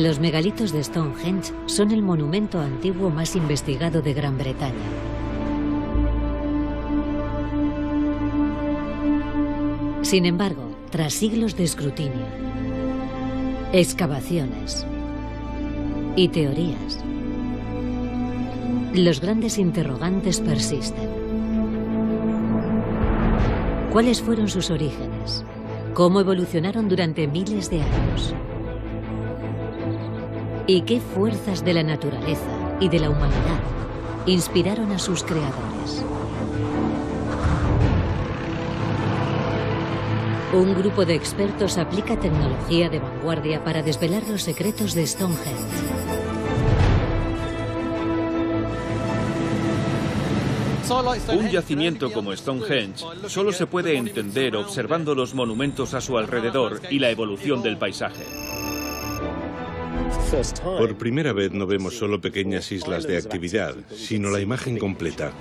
Los megalitos de Stonehenge son el monumento antiguo más investigado de Gran Bretaña. Sin embargo, tras siglos de escrutinio, excavaciones y teorías, los grandes interrogantes persisten. ¿Cuáles fueron sus orígenes? ¿Cómo evolucionaron durante miles de años? ¿Y qué fuerzas de la naturaleza y de la humanidad inspiraron a sus creadores? Un grupo de expertos aplica tecnología de vanguardia para desvelar los secretos de Stonehenge. Un yacimiento como Stonehenge solo se puede entender observando los monumentos a su alrededor y la evolución del paisaje. Por primera vez no vemos solo pequeñas islas de actividad, sino la imagen completa.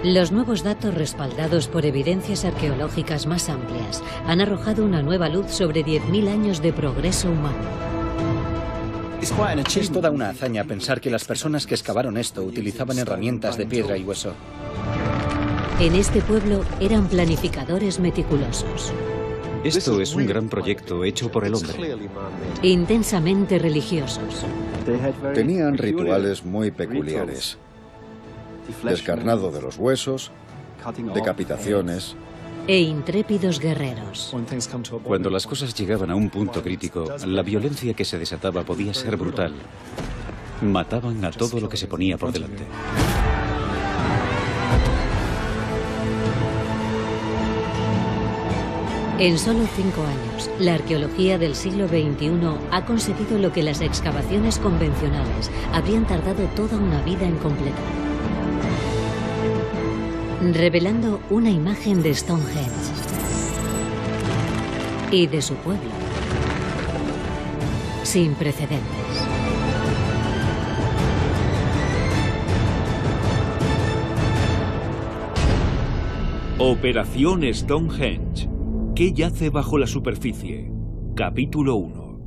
Los nuevos datos respaldados por evidencias arqueológicas más amplias han arrojado una nueva luz sobre 10.000 años de progreso humano. Es toda una hazaña pensar que las personas que excavaron esto utilizaban herramientas de piedra y hueso. En este pueblo eran planificadores meticulosos. Esto es un gran proyecto hecho por el hombre. Intensamente religiosos. Tenían rituales muy peculiares. Descarnado de los huesos, decapitaciones. E intrépidos guerreros. Cuando las cosas llegaban a un punto crítico, la violencia que se desataba podía ser brutal. Mataban a todo lo que se ponía por delante. En solo 5 años, la arqueología del siglo XXI ha conseguido lo que las excavaciones convencionales habrían tardado toda una vida en completar. Revelando una imagen de Stonehenge y de su pueblo sin precedentes. Operación Stonehenge. ¿Qué yace bajo la superficie? Capítulo 1.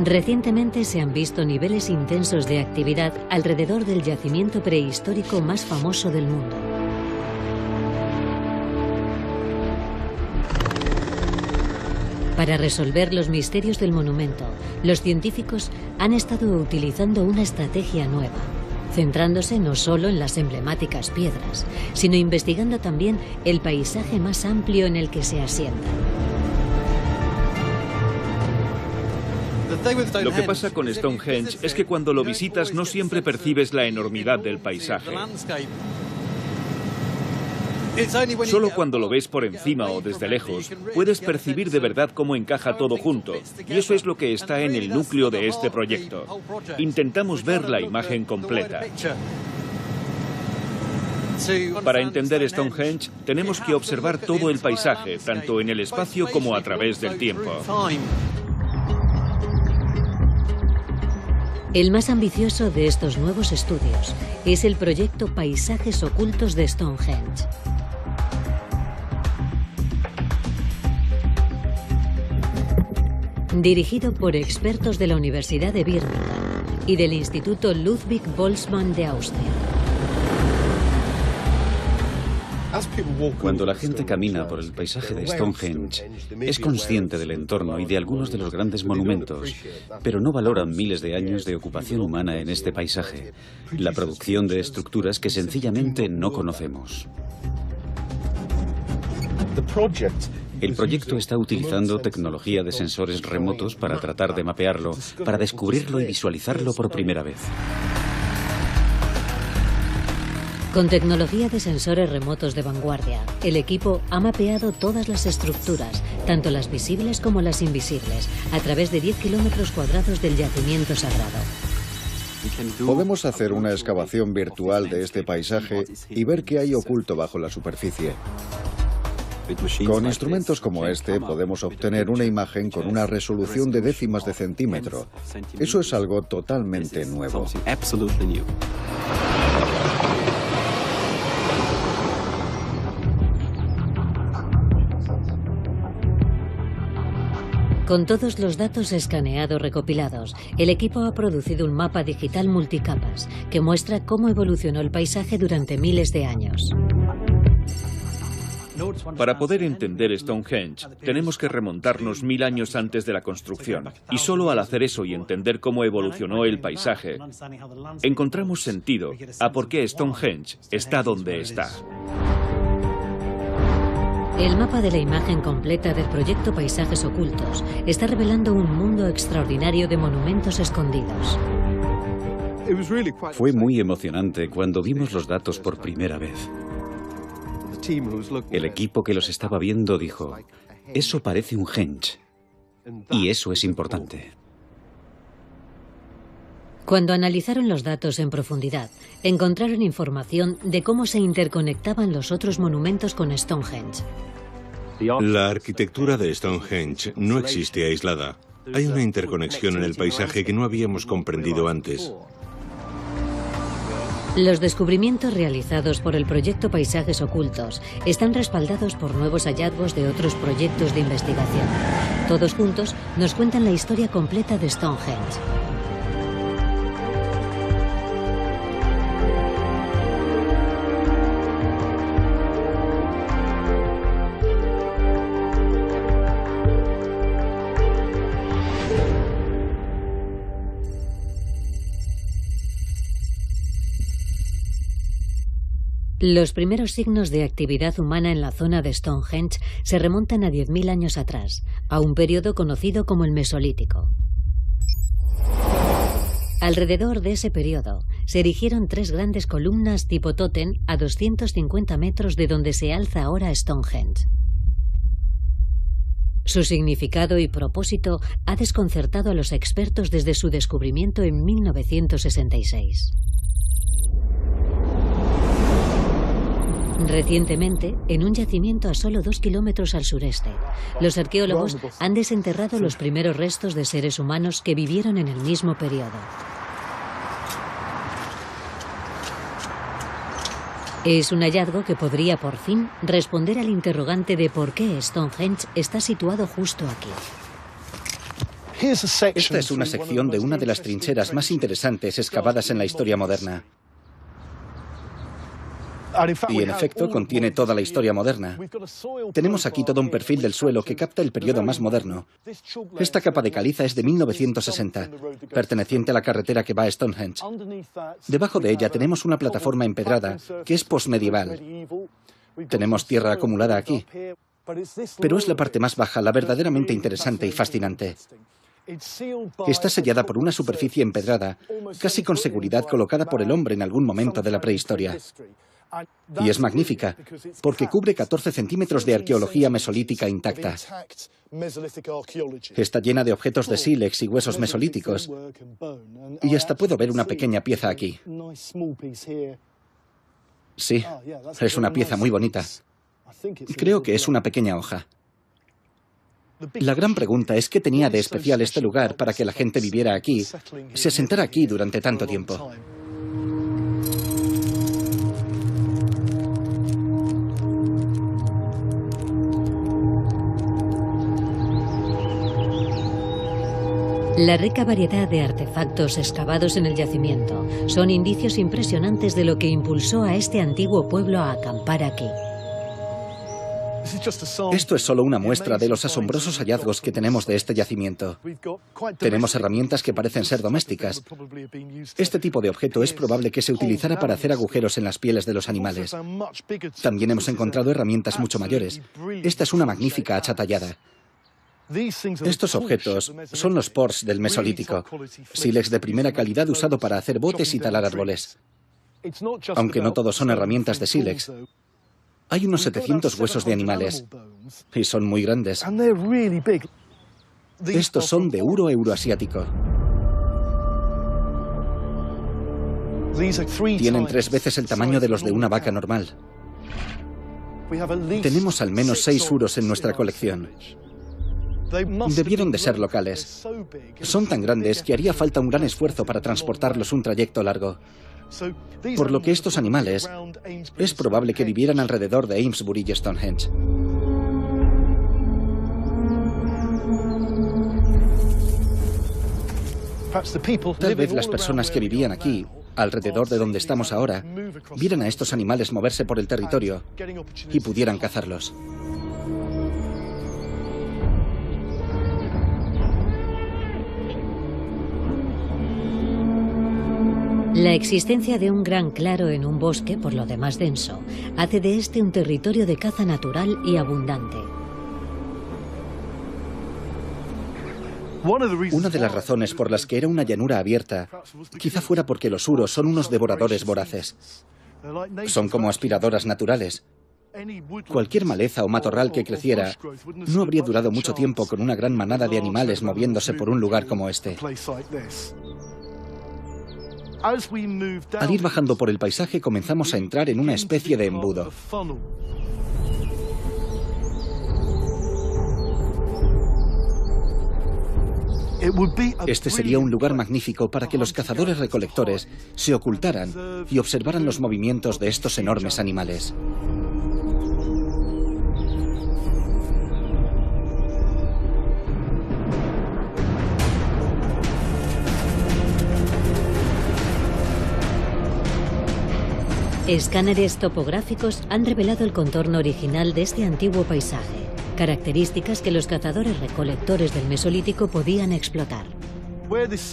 Recientemente se han visto niveles intensos de actividad alrededor del yacimiento prehistórico más famoso del mundo. Para resolver los misterios del monumento, los científicos han estado utilizando una estrategia nueva, centrándose no solo en las emblemáticas piedras, sino investigando también el paisaje más amplio en el que se asientan. Lo que pasa con Stonehenge es que cuando lo visitas no siempre percibes la enormidad del paisaje. Solo cuando lo ves por encima o desde lejos puedes percibir de verdad cómo encaja todo junto, y eso es lo que está en el núcleo de este proyecto. Intentamos ver la imagen completa. Para entender Stonehenge tenemos que observar todo el paisaje, tanto en el espacio como a través del tiempo. El más ambicioso de estos nuevos estudios es el proyecto Paisajes Ocultos de Stonehenge. Dirigido por expertos de la Universidad de Birmingham y del Instituto Ludwig Boltzmann de Austria. Cuando la gente camina por el paisaje de Stonehenge, es consciente del entorno y de algunos de los grandes monumentos, pero no valoran miles de años de ocupación humana en este paisaje, la producción de estructuras que sencillamente no conocemos. El proyecto está utilizando tecnología de sensores remotos para tratar de mapearlo, para descubrirlo y visualizarlo por primera vez. Con tecnología de sensores remotos de vanguardia, el equipo ha mapeado todas las estructuras, tanto las visibles como las invisibles, a través de 10 kilómetros cuadrados del yacimiento sagrado. Podemos hacer una excavación virtual de este paisaje y ver qué hay oculto bajo la superficie. Con instrumentos como este podemos obtener una imagen con una resolución de décimas de centímetro. Eso es algo totalmente nuevo. Con todos los datos escaneados recopilados, el equipo ha producido un mapa digital multicapas que muestra cómo evolucionó el paisaje durante miles de años. Para poder entender Stonehenge, tenemos que remontarnos 1000 años antes de la construcción. Y solo al hacer eso y entender cómo evolucionó el paisaje, encontramos sentido a por qué Stonehenge está donde está. El mapa de la imagen completa del proyecto Paisajes Ocultos está revelando un mundo extraordinario de monumentos escondidos. Fue muy emocionante cuando vimos los datos por primera vez. El equipo que los estaba viendo dijo, eso parece un henge. Y eso es importante. Cuando analizaron los datos en profundidad, encontraron información de cómo se interconectaban los otros monumentos con Stonehenge. La arquitectura de Stonehenge no existe aislada. Hay una interconexión en el paisaje que no habíamos comprendido antes. Los descubrimientos realizados por el proyecto Paisajes Ocultos están respaldados por nuevos hallazgos de otros proyectos de investigación. Todos juntos nos cuentan la historia completa de Stonehenge. Los primeros signos de actividad humana en la zona de Stonehenge se remontan a 10.000 años atrás, a un periodo conocido como el Mesolítico. Alrededor de ese periodo se erigieron 3 grandes columnas tipo tótem a 250 metros de donde se alza ahora Stonehenge. Su significado y propósito ha desconcertado a los expertos desde su descubrimiento en 1966. Recientemente, en un yacimiento a solo 2 kilómetros al sureste, los arqueólogos han desenterrado los primeros restos de seres humanos que vivieron en el mismo periodo. Es un hallazgo que podría por fin responder al interrogante de por qué Stonehenge está situado justo aquí. Esta es una sección de una de las trincheras más interesantes excavadas en la historia moderna. Y en efecto contiene toda la historia moderna. Tenemos aquí todo un perfil del suelo que capta el periodo más moderno. Esta capa de caliza es de 1960, perteneciente a la carretera que va a Stonehenge. Debajo de ella tenemos una plataforma empedrada que es posmedieval. Tenemos tierra acumulada aquí. Pero es la parte más baja, la verdaderamente interesante y fascinante. Está sellada por una superficie empedrada, casi con seguridad colocada por el hombre en algún momento de la prehistoria. Y es magnífica, porque cubre 14 centímetros de arqueología mesolítica intacta. Está llena de objetos de sílex y huesos mesolíticos. Y hasta puedo ver una pequeña pieza aquí. Sí, es una pieza muy bonita. Creo que es una pequeña hoja. La gran pregunta es qué tenía de especial este lugar para que la gente viviera aquí, se asentara aquí durante tanto tiempo. La rica variedad de artefactos excavados en el yacimiento son indicios impresionantes de lo que impulsó a este antiguo pueblo a acampar aquí. Esto es solo una muestra de los asombrosos hallazgos que tenemos de este yacimiento. Tenemos herramientas que parecen ser domésticas. Este tipo de objeto es probable que se utilizara para hacer agujeros en las pieles de los animales. También hemos encontrado herramientas mucho mayores. Esta es una magnífica hacha tallada. Estos objetos son los pors del Mesolítico, sílex de primera calidad usado para hacer botes y talar árboles. Aunque no todos son herramientas de sílex. Hay unos 700 huesos de animales, y son muy grandes. Estos son de uro euroasiático. Tienen 3 veces el tamaño de los de una vaca normal. Tenemos al menos 6 suros en nuestra colección. Debieron de ser locales. Son tan grandes que haría falta un gran esfuerzo para transportarlos un trayecto largo. Por lo que estos animales es probable que vivieran alrededor de Amesbury y Stonehenge. Tal vez las personas que vivían aquí, alrededor de donde estamos ahora, vieran a estos animales moverse por el territorio y pudieran cazarlos. La existencia de un gran claro en un bosque, por lo demás denso, hace de este un territorio de caza natural y abundante. Una de las razones por las que era una llanura abierta, quizá fuera porque los suros son unos devoradores voraces. Son como aspiradoras naturales. Cualquier maleza o matorral que creciera no habría durado mucho tiempo con una gran manada de animales moviéndose por un lugar como este. Al ir bajando por el paisaje comenzamos a entrar en una especie de embudo. Este sería un lugar magnífico para que los cazadores-recolectores se ocultaran y observaran los movimientos de estos enormes animales. Escáneres topográficos han revelado el contorno original de este antiguo paisaje, características que los cazadores-recolectores del Mesolítico podían explotar.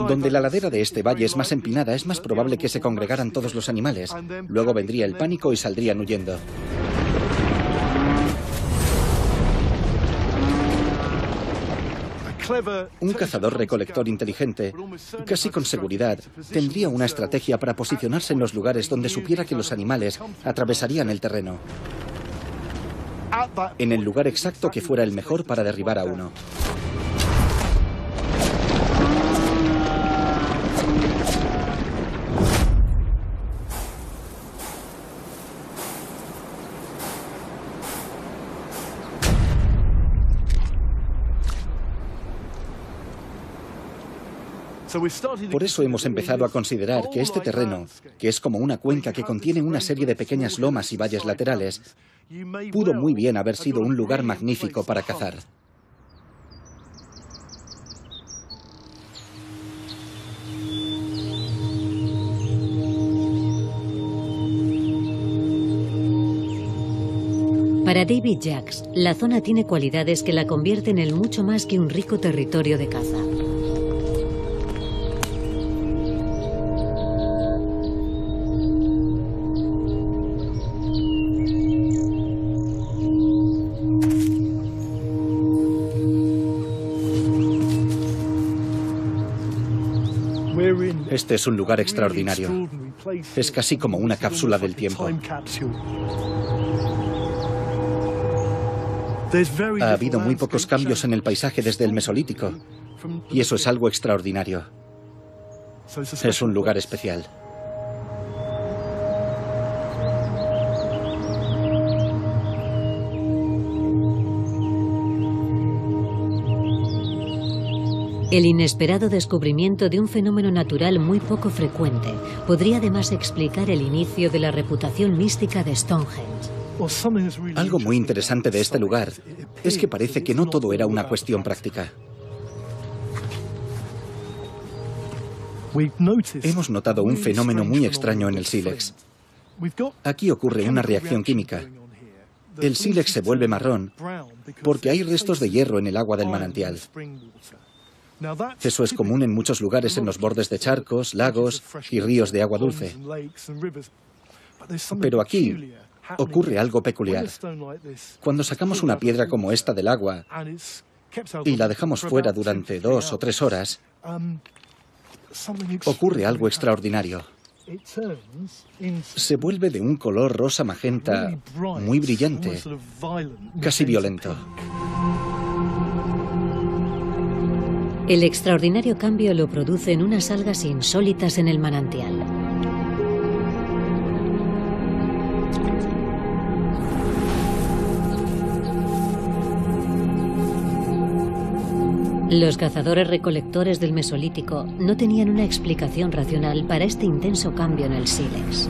Donde la ladera de este valle es más empinada, es más probable que se congregaran todos los animales. Luego vendría el pánico y saldrían huyendo. Un cazador-recolector inteligente, casi con seguridad, tendría una estrategia para posicionarse en los lugares donde supiera que los animales atravesarían el terreno, en el lugar exacto que fuera el mejor para derribar a uno. Por eso hemos empezado a considerar que este terreno, que es como una cuenca que contiene una serie de pequeñas lomas y valles laterales, pudo muy bien haber sido un lugar magnífico para cazar. Para David Jacks, la zona tiene cualidades que la convierten en mucho más que un rico territorio de caza. Este es un lugar extraordinario. Es casi como una cápsula del tiempo. Ha habido muy pocos cambios en el paisaje desde el Mesolítico, y eso es algo extraordinario. Es un lugar especial. El inesperado descubrimiento de un fenómeno natural muy poco frecuente podría además explicar el inicio de la reputación mística de Stonehenge. Algo muy interesante de este lugar es que parece que no todo era una cuestión práctica. Hemos notado un fenómeno muy extraño en el sílex. Aquí ocurre una reacción química. El sílex se vuelve marrón porque hay restos de hierro en el agua del manantial. Eso es común en muchos lugares en los bordes de charcos, lagos y ríos de agua dulce. Pero aquí ocurre algo peculiar. Cuando sacamos una piedra como esta del agua y la dejamos fuera durante 2 o 3 horas, ocurre algo extraordinario. Se vuelve de un color rosa magenta muy brillante, casi violento. El extraordinario cambio lo producen unas algas insólitas en el manantial. Los cazadores-recolectores del Mesolítico no tenían una explicación racional para este intenso cambio en el sílex.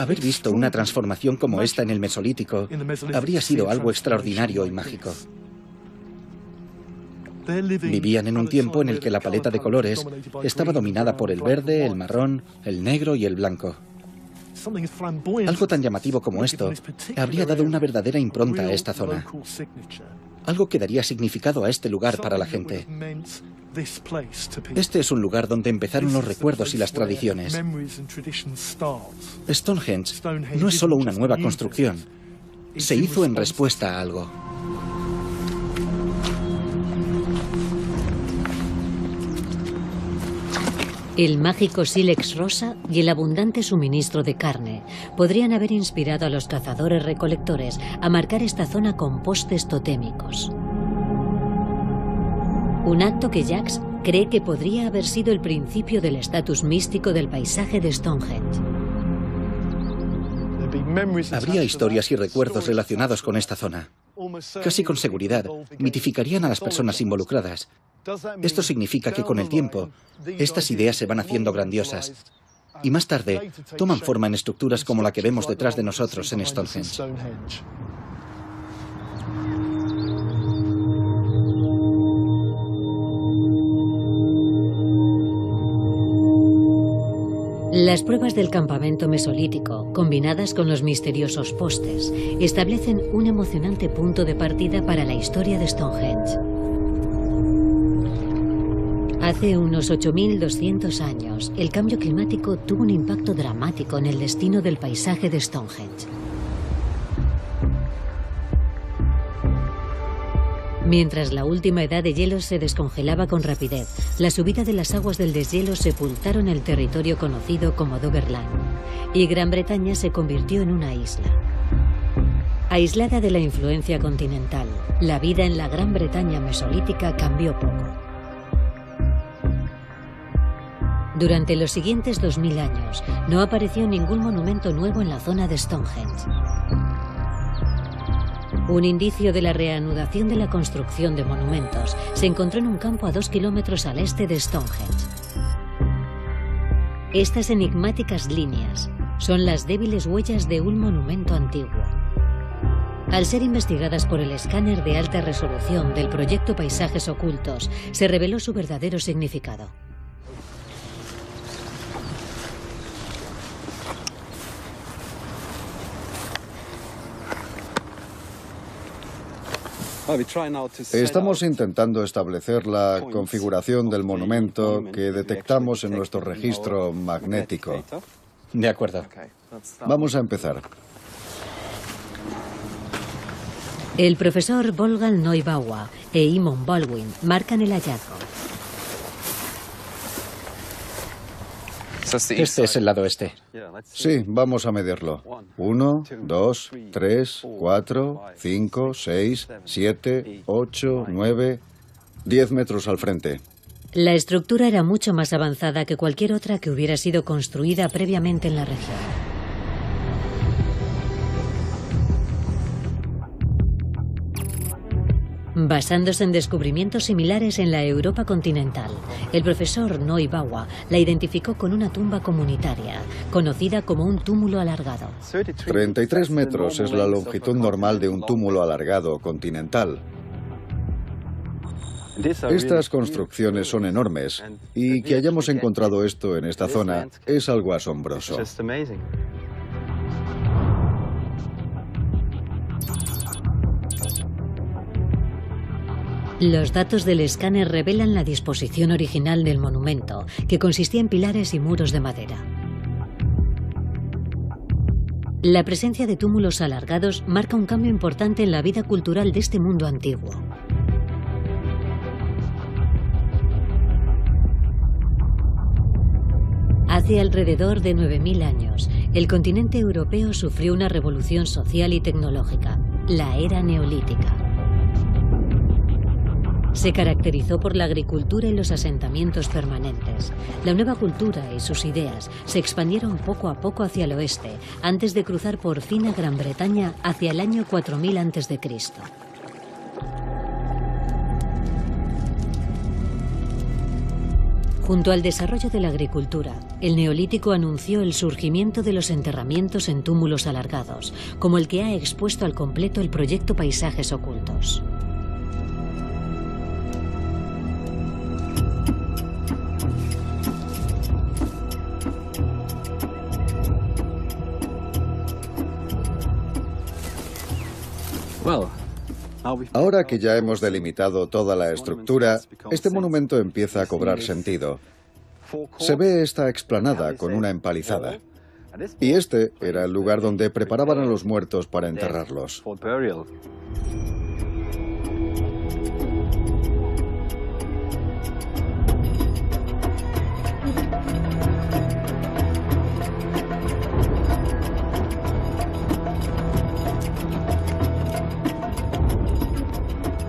Haber visto una transformación como esta en el Mesolítico habría sido algo extraordinario y mágico. Vivían en un tiempo en el que la paleta de colores estaba dominada por el verde, el marrón, el negro y el blanco. Algo tan llamativo como esto habría dado una verdadera impronta a esta zona. Algo que daría significado a este lugar para la gente. Este es un lugar donde empezaron los recuerdos y las tradiciones. Stonehenge no es solo una nueva construcción. Se hizo en respuesta a algo. El mágico sílex rosa y el abundante suministro de carne podrían haber inspirado a los cazadores-recolectores a marcar esta zona con postes totémicos. Un acto que Jacques cree que podría haber sido el principio del estatus místico del paisaje de Stonehenge. Habría historias y recuerdos relacionados con esta zona. Casi con seguridad, mitificarían a las personas involucradas. Esto significa que con el tiempo, estas ideas se van haciendo grandiosas y más tarde toman forma en estructuras como la que vemos detrás de nosotros en Stonehenge. Las pruebas del campamento mesolítico, combinadas con los misteriosos postes, establecen un emocionante punto de partida para la historia de Stonehenge. Hace unos 8.200 años, el cambio climático tuvo un impacto dramático en el destino del paisaje de Stonehenge. Mientras la última edad de hielo se descongelaba con rapidez, la subida de las aguas del deshielo sepultaron el territorio conocido como Doggerland, y Gran Bretaña se convirtió en una isla. Aislada de la influencia continental, la vida en la Gran Bretaña mesolítica cambió poco. Durante los siguientes 2000 años, no apareció ningún monumento nuevo en la zona de Stonehenge. Un indicio de la reanudación de la construcción de monumentos se encontró en un campo a 2 kilómetros al este de Stonehenge. Estas enigmáticas líneas son las débiles huellas de un monumento antiguo. Al ser investigadas por el escáner de alta resolución del proyecto Paisajes Ocultos, se reveló su verdadero significado. Estamos intentando establecer la configuración del monumento que detectamos en nuestro registro magnético. De acuerdo. Vamos a empezar. El profesor Wolfgang Neubauer e Eamon Baldwin marcan el hallazgo. Este es el lado este. Sí, vamos a medirlo. 1, 2, 3, 4, 5, 6, 7, 8, 9, 10 metros al frente. La estructura era mucho más avanzada que cualquier otra que hubiera sido construida previamente en la región. Basándose en descubrimientos similares en la Europa continental, el profesor Neubauer la identificó con una tumba comunitaria, conocida como un túmulo alargado. 33 metros es la longitud normal de un túmulo alargado continental. Estas construcciones son enormes y que hayamos encontrado esto en esta zona es algo asombroso. Los datos del escáner revelan la disposición original del monumento, que consistía en pilares y muros de madera. La presencia de túmulos alargados marca un cambio importante en la vida cultural de este mundo antiguo. Hace alrededor de 9.000 años, el continente europeo sufrió una revolución social y tecnológica, la era neolítica. Se caracterizó por la agricultura y los asentamientos permanentes. La nueva cultura y sus ideas se expandieron poco a poco hacia el oeste, antes de cruzar por fin a Gran Bretaña hacia el año 4000 a.C. Junto al desarrollo de la agricultura, el Neolítico anunció el surgimiento de los enterramientos en túmulos alargados, como el que ha expuesto al completo el proyecto Paisajes Ocultos. Ahora que ya hemos delimitado toda la estructura, este monumento empieza a cobrar sentido. Se ve esta explanada con una empalizada. Y este era el lugar donde preparaban a los muertos para enterrarlos.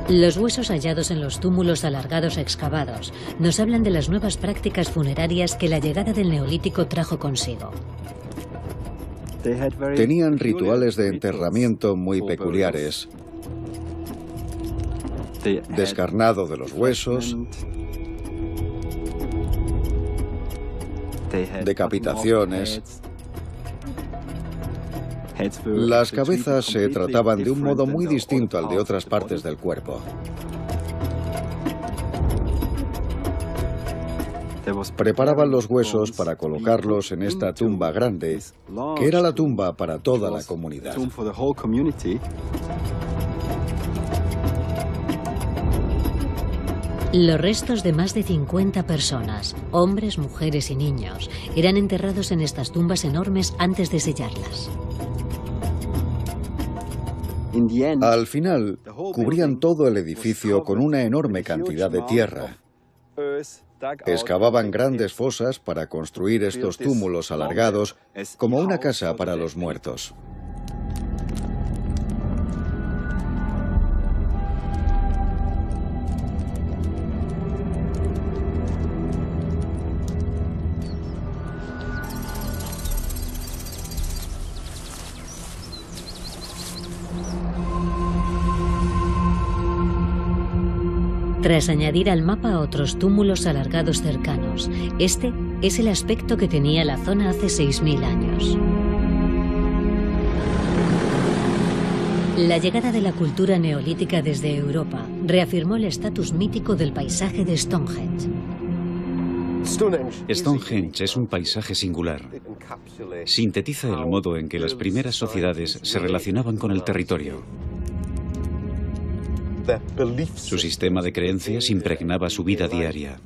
Los huesos hallados en los túmulos alargados excavados nos hablan de las nuevas prácticas funerarias que la llegada del Neolítico trajo consigo. Tenían rituales de enterramiento muy peculiares. Descarnado de los huesos, decapitaciones. Las cabezas se trataban de un modo muy distinto al de otras partes del cuerpo. Preparaban los huesos para colocarlos en esta tumba grande, que era la tumba para toda la comunidad. Los restos de más de 50 personas, hombres, mujeres y niños, eran enterrados en estas tumbas enormes antes de sellarlas. Al final, cubrían todo el edificio con una enorme cantidad de tierra. Excavaban grandes fosas para construir estos túmulos alargados como una casa para los muertos. Tras añadir al mapa otros túmulos alargados cercanos, este es el aspecto que tenía la zona hace 6.000 años. La llegada de la cultura neolítica desde Europa reafirmó el estatus mítico del paisaje de Stonehenge. Stonehenge es un paisaje singular. Sintetiza el modo en que las primeras sociedades se relacionaban con el territorio. Su sistema de creencias impregnaba su vida diaria.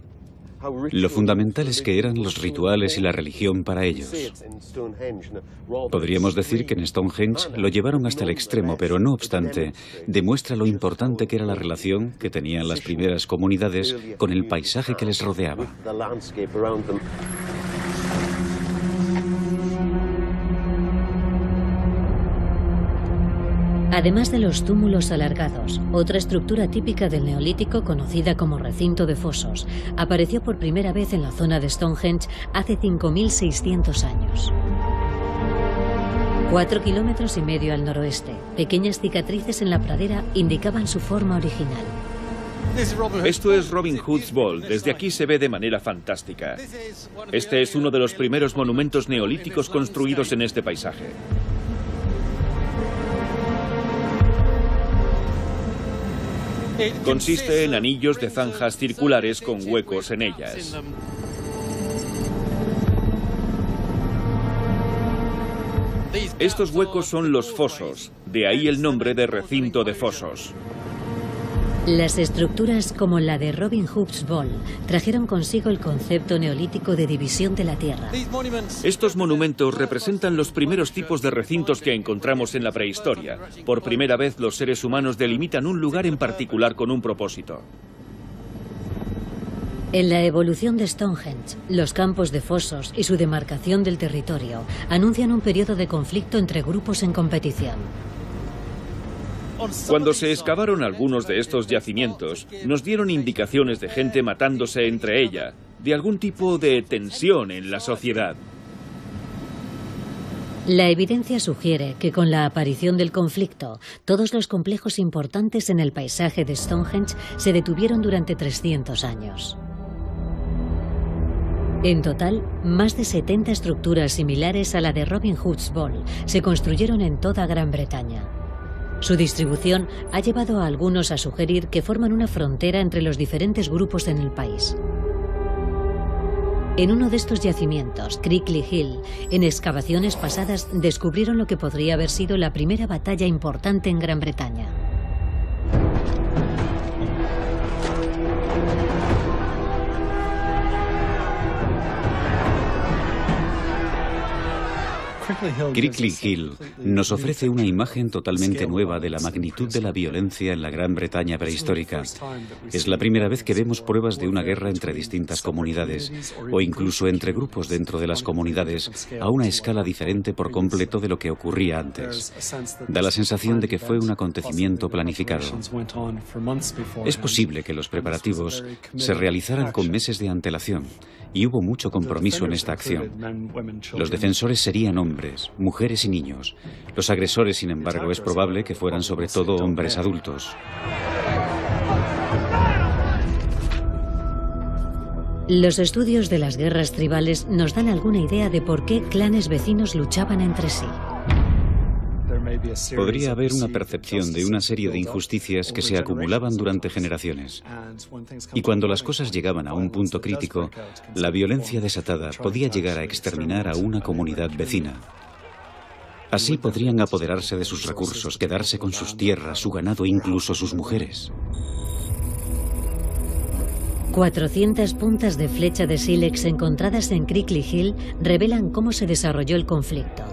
Lo fundamental es que eran los rituales y la religión para ellos. Podríamos decir que en Stonehenge lo llevaron hasta el extremo, pero no obstante, demuestra lo importante que era la relación que tenían las primeras comunidades con el paisaje que les rodeaba. Además de los túmulos alargados, otra estructura típica del Neolítico, conocida como recinto de fosos, apareció por primera vez en la zona de Stonehenge hace 5.600 años. 4,5 kilómetros al noroeste, pequeñas cicatrices en la pradera indicaban su forma original. Esto es Robin Hood's Ball. Desde aquí se ve de manera fantástica. Este es uno de los primeros monumentos neolíticos construidos en este paisaje. Consiste en anillos de zanjas circulares con huecos en ellas. Estos huecos son los fosos, de ahí el nombre de recinto de fosos. Las estructuras como la de Robin Hood's Ball trajeron consigo el concepto neolítico de división de la tierra. Estos monumentos representan los primeros tipos de recintos que encontramos en la prehistoria. Por primera vez los seres humanos delimitan un lugar en particular con un propósito. En la evolución de Stonehenge, los campos de fosos y su demarcación del territorio anuncian un periodo de conflicto entre grupos en competición. Cuando se excavaron algunos de estos yacimientos, nos dieron indicaciones de gente matándose entre ella, de algún tipo de tensión en la sociedad. La evidencia sugiere que con la aparición del conflicto, todos los complejos importantes en el paisaje de Stonehenge se detuvieron durante 300 años. En total, más de 70 estructuras similares a la de Robin Hood's Ball se construyeron en toda Gran Bretaña. Su distribución ha llevado a algunos a sugerir que forman una frontera entre los diferentes grupos en el país. En uno de estos yacimientos, Crickley Hill, en excavaciones pasadas descubrieron lo que podría haber sido la primera batalla importante en Gran Bretaña. Crickley Hill nos ofrece una imagen totalmente nueva de la magnitud de la violencia en la Gran Bretaña prehistórica. Es la primera vez que vemos pruebas de una guerra entre distintas comunidades, o incluso entre grupos dentro de las comunidades, a una escala diferente por completo de lo que ocurría antes. Da la sensación de que fue un acontecimiento planificado. Es posible que los preparativos se realizaran con meses de antelación, y hubo mucho compromiso en esta acción. Los defensores serían hombres, mujeres y niños. Los agresores, sin embargo, es probable que fueran sobre todo hombres adultos. Los estudios de las guerras tribales nos dan alguna idea de por qué clanes vecinos luchaban entre sí. Podría haber una percepción de una serie de injusticias que se acumulaban durante generaciones. Y cuando las cosas llegaban a un punto crítico, la violencia desatada podía llegar a exterminar a una comunidad vecina. Así podrían apoderarse de sus recursos, quedarse con sus tierras, su ganado e incluso sus mujeres. 400 puntas de flecha de sílex encontradas en Crickley Hill revelan cómo se desarrolló el conflicto.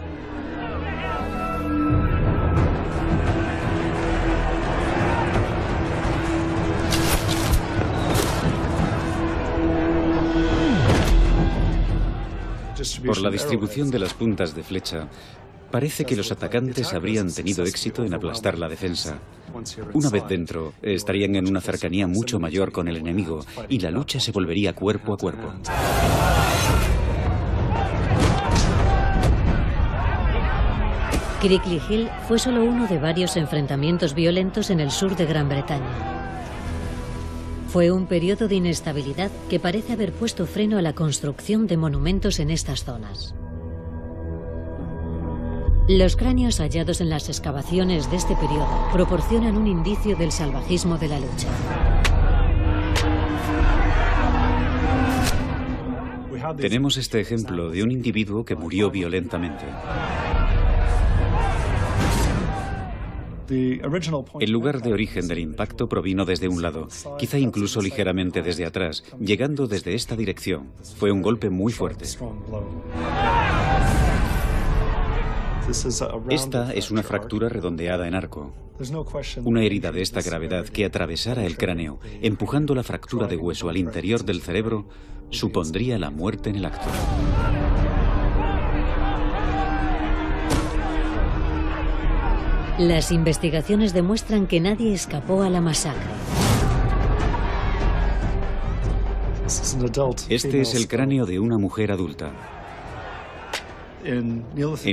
Por la distribución de las puntas de flecha, parece que los atacantes habrían tenido éxito en aplastar la defensa. Una vez dentro, estarían en una cercanía mucho mayor con el enemigo y la lucha se volvería cuerpo a cuerpo. Crickley Hill fue solo uno de varios enfrentamientos violentos en el sur de Gran Bretaña. Fue un periodo de inestabilidad que parece haber puesto freno a la construcción de monumentos en estas zonas. Los cráneos hallados en las excavaciones de este periodo proporcionan un indicio del salvajismo de la lucha. Tenemos este ejemplo de un individuo que murió violentamente. El lugar de origen del impacto provino desde un lado, quizá incluso ligeramente desde atrás, llegando desde esta dirección. Fue un golpe muy fuerte. Esta es una fractura redondeada en arco. Una herida de esta gravedad que atravesara el cráneo, empujando la fractura de hueso al interior del cerebro, supondría la muerte en el acto. Las investigaciones demuestran que nadie escapó a la masacre. Este es el cráneo de una mujer adulta. En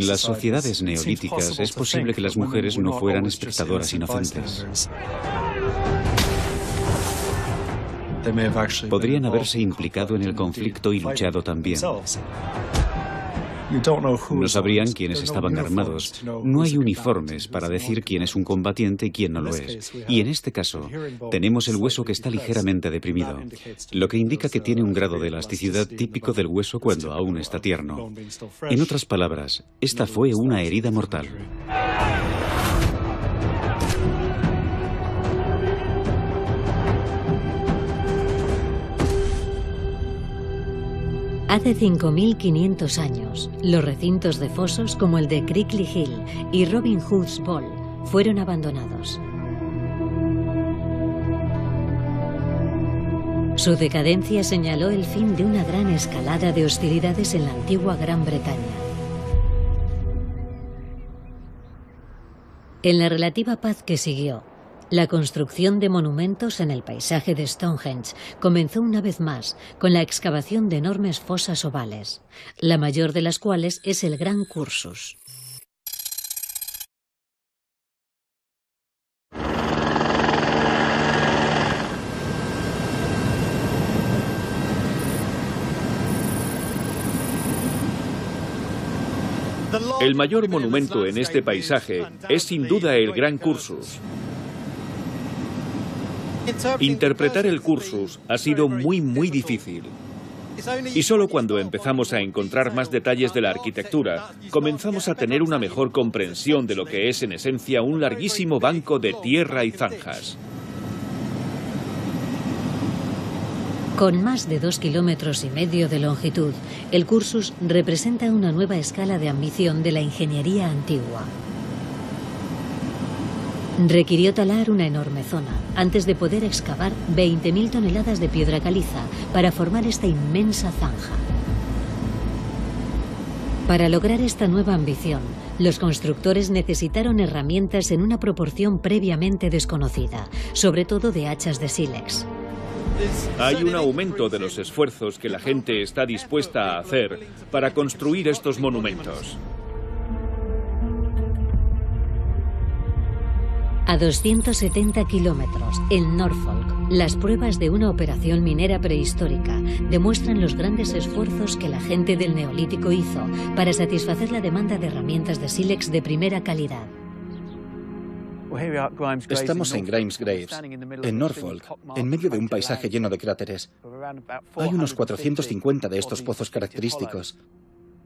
las sociedades neolíticas es posible que las mujeres no fueran espectadoras inocentes. Podrían haberse implicado en el conflicto y luchado también. No sabrían quiénes estaban armados. No hay uniformes para decir quién es un combatiente y quién no lo es. Y en este caso, tenemos el hueso que está ligeramente deprimido, lo que indica que tiene un grado de elasticidad típico del hueso cuando aún está tierno. En otras palabras, esta fue una herida mortal. Hace 5.500 años, los recintos de fosos como el de Crickley Hill y Robin Hood's Ball fueron abandonados. Su decadencia señaló el fin de una gran escalada de hostilidades en la antigua Gran Bretaña. En la relativa paz que siguió, la construcción de monumentos en el paisaje de Stonehenge comenzó una vez más con la excavación de enormes fosas ovales, la mayor de las cuales es el Gran Cursus. El mayor monumento en este paisaje es sin duda el Gran Cursus. Interpretar el Cursus ha sido muy difícil. Y solo cuando empezamos a encontrar más detalles de la arquitectura, comenzamos a tener una mejor comprensión de lo que es en esencia un larguísimo banco de tierra y zanjas. Con más de 2,5 kilómetros de longitud, el Cursus representa una nueva escala de ambición de la ingeniería antigua. Requirió talar una enorme zona antes de poder excavar 20.000 toneladas de piedra caliza para formar esta inmensa zanja. Para lograr esta nueva ambición, los constructores necesitaron herramientas en una proporción previamente desconocida, sobre todo de hachas de sílex. Hay un aumento de los esfuerzos que la gente está dispuesta a hacer para construir estos monumentos. A 270 kilómetros, en Norfolk, las pruebas de una operación minera prehistórica demuestran los grandes esfuerzos que la gente del Neolítico hizo para satisfacer la demanda de herramientas de sílex de primera calidad. Estamos en Grimes Graves, en Norfolk, en medio de un paisaje lleno de cráteres. Hay unos 450 de estos pozos característicos.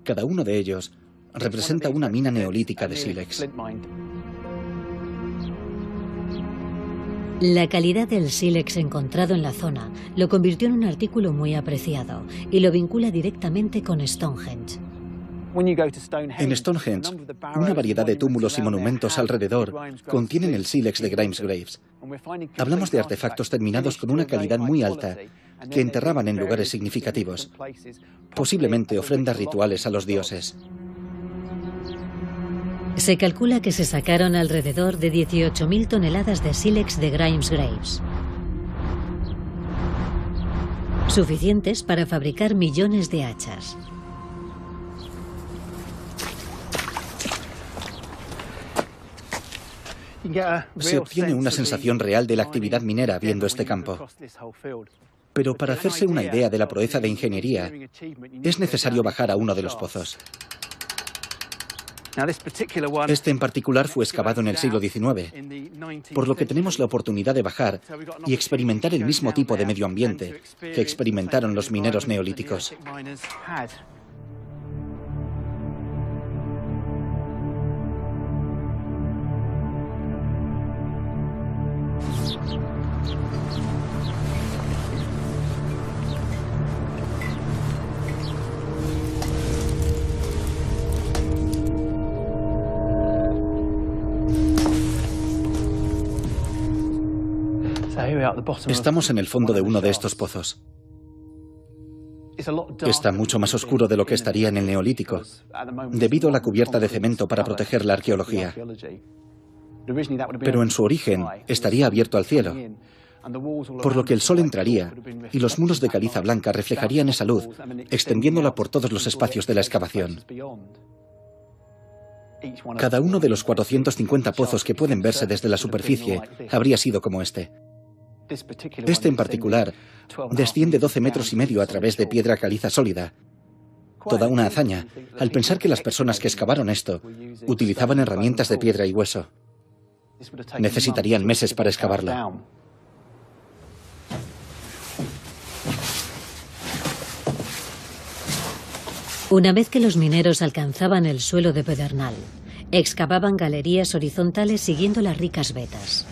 Cada uno de ellos representa una mina neolítica de sílex. La calidad del sílex encontrado en la zona lo convirtió en un artículo muy apreciado y lo vincula directamente con Stonehenge. En Stonehenge, una variedad de túmulos y monumentos alrededor contienen el sílex de Grimes Graves. Hablamos de artefactos terminados con una calidad muy alta que enterraban en lugares significativos, posiblemente ofrendas rituales a los dioses. Se calcula que se sacaron alrededor de 18.000 toneladas de sílex de Grimes Graves, suficientes para fabricar millones de hachas. Se obtiene una sensación real de la actividad minera viendo este campo. Pero para hacerse una idea de la proeza de ingeniería, es necesario bajar a uno de los pozos. Este en particular fue excavado en el siglo XIX, por lo que tenemos la oportunidad de bajar y experimentar el mismo tipo de medio ambiente que experimentaron los mineros neolíticos. Estamos en el fondo de uno de estos pozos. Está mucho más oscuro de lo que estaría en el Neolítico, debido a la cubierta de cemento para proteger la arqueología. Pero en su origen estaría abierto al cielo, por lo que el sol entraría y los muros de caliza blanca reflejarían esa luz, extendiéndola por todos los espacios de la excavación. Cada uno de los 450 pozos que pueden verse desde la superficie habría sido como este. Este en particular desciende 12,5 metros a través de piedra caliza sólida. Toda una hazaña, al pensar que las personas que excavaron esto utilizaban herramientas de piedra y hueso. Necesitarían meses para excavarlo. Una vez que los mineros alcanzaban el suelo de pedernal, excavaban galerías horizontales siguiendo las ricas vetas.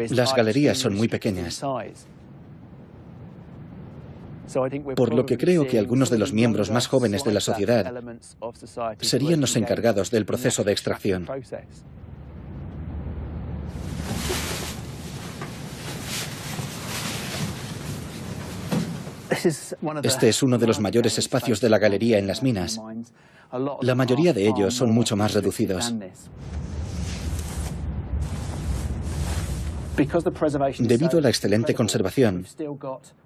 Las galerías son muy pequeñas, por lo que creo que algunos de los miembros más jóvenes de la sociedad serían los encargados del proceso de extracción. Este es uno de los mayores espacios de la galería en las minas. La mayoría de ellos son mucho más reducidos. Debido a la excelente conservación,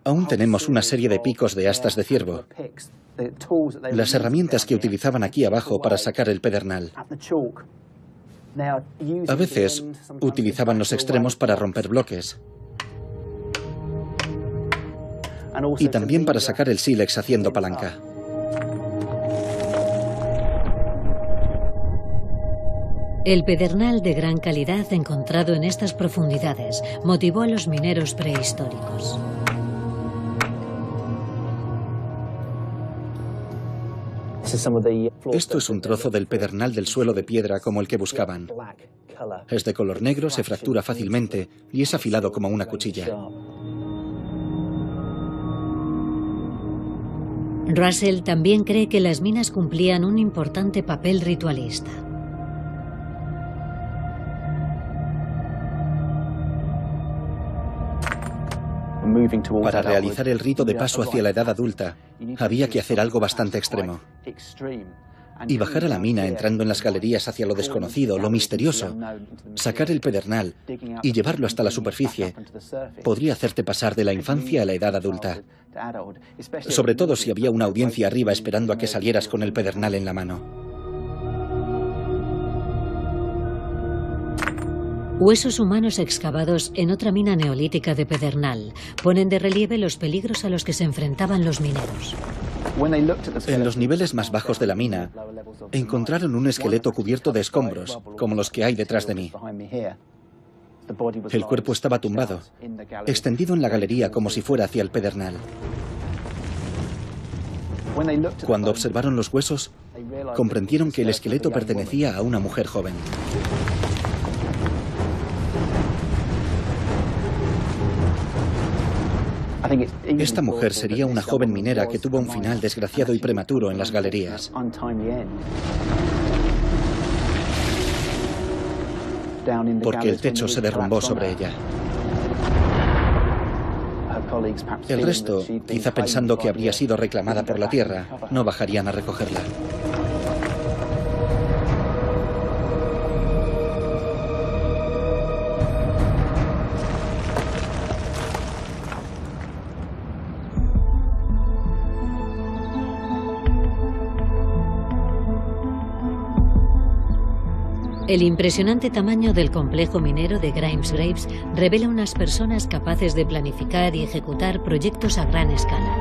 aún tenemos una serie de picos de astas de ciervo, las herramientas que utilizaban aquí abajo para sacar el pedernal. A veces utilizaban los extremos para romper bloques y también para sacar el sílex haciendo palanca. El pedernal de gran calidad encontrado en estas profundidades motivó a los mineros prehistóricos. Esto es un trozo del pedernal del suelo de piedra como el que buscaban. Es de color negro, se fractura fácilmente y es afilado como una cuchilla. Russell también cree que las minas cumplían un importante papel ritualista. Para realizar el rito de paso hacia la edad adulta, había que hacer algo bastante extremo. Y bajar a la mina entrando en las galerías hacia lo desconocido, lo misterioso, sacar el pedernal y llevarlo hasta la superficie, podría hacerte pasar de la infancia a la edad adulta. Sobre todo si había una audiencia arriba esperando a que salieras con el pedernal en la mano. Huesos humanos excavados en otra mina neolítica de pedernal ponen de relieve los peligros a los que se enfrentaban los mineros. En los niveles más bajos de la mina, encontraron un esqueleto cubierto de escombros, como los que hay detrás de mí. El cuerpo estaba tumbado, extendido en la galería como si fuera hacia el pedernal. Cuando observaron los huesos, comprendieron que el esqueleto pertenecía a una mujer joven. Esta mujer sería una joven minera que tuvo un final desgraciado y prematuro en las galerías. Porque el techo se derrumbó sobre ella. El resto, quizá pensando que habría sido reclamada por la tierra, no bajarían a recogerla. El impresionante tamaño del complejo minero de Grimes Graves revela unas personas capaces de planificar y ejecutar proyectos a gran escala.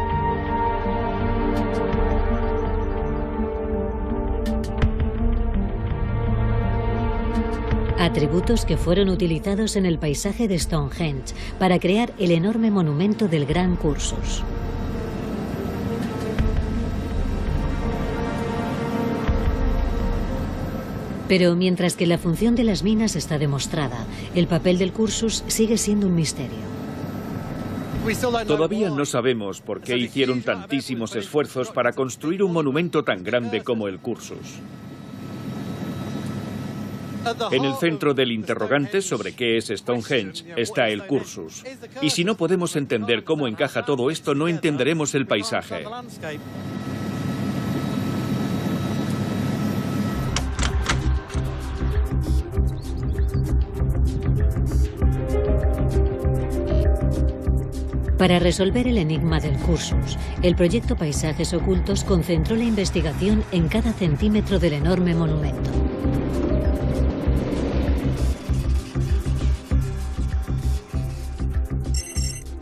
Atributos que fueron utilizados en el paisaje de Stonehenge para crear el enorme monumento del Gran Cursus. Pero mientras que la función de las minas está demostrada, el papel del Cursus sigue siendo un misterio. Todavía no sabemos por qué hicieron tantísimos esfuerzos para construir un monumento tan grande como el Cursus. En el centro del interrogante sobre qué es Stonehenge está el Cursus. Y si no podemos entender cómo encaja todo esto, no entenderemos el paisaje. Para resolver el enigma del Cursus, el proyecto Paisajes Ocultos concentró la investigación en cada centímetro del enorme monumento.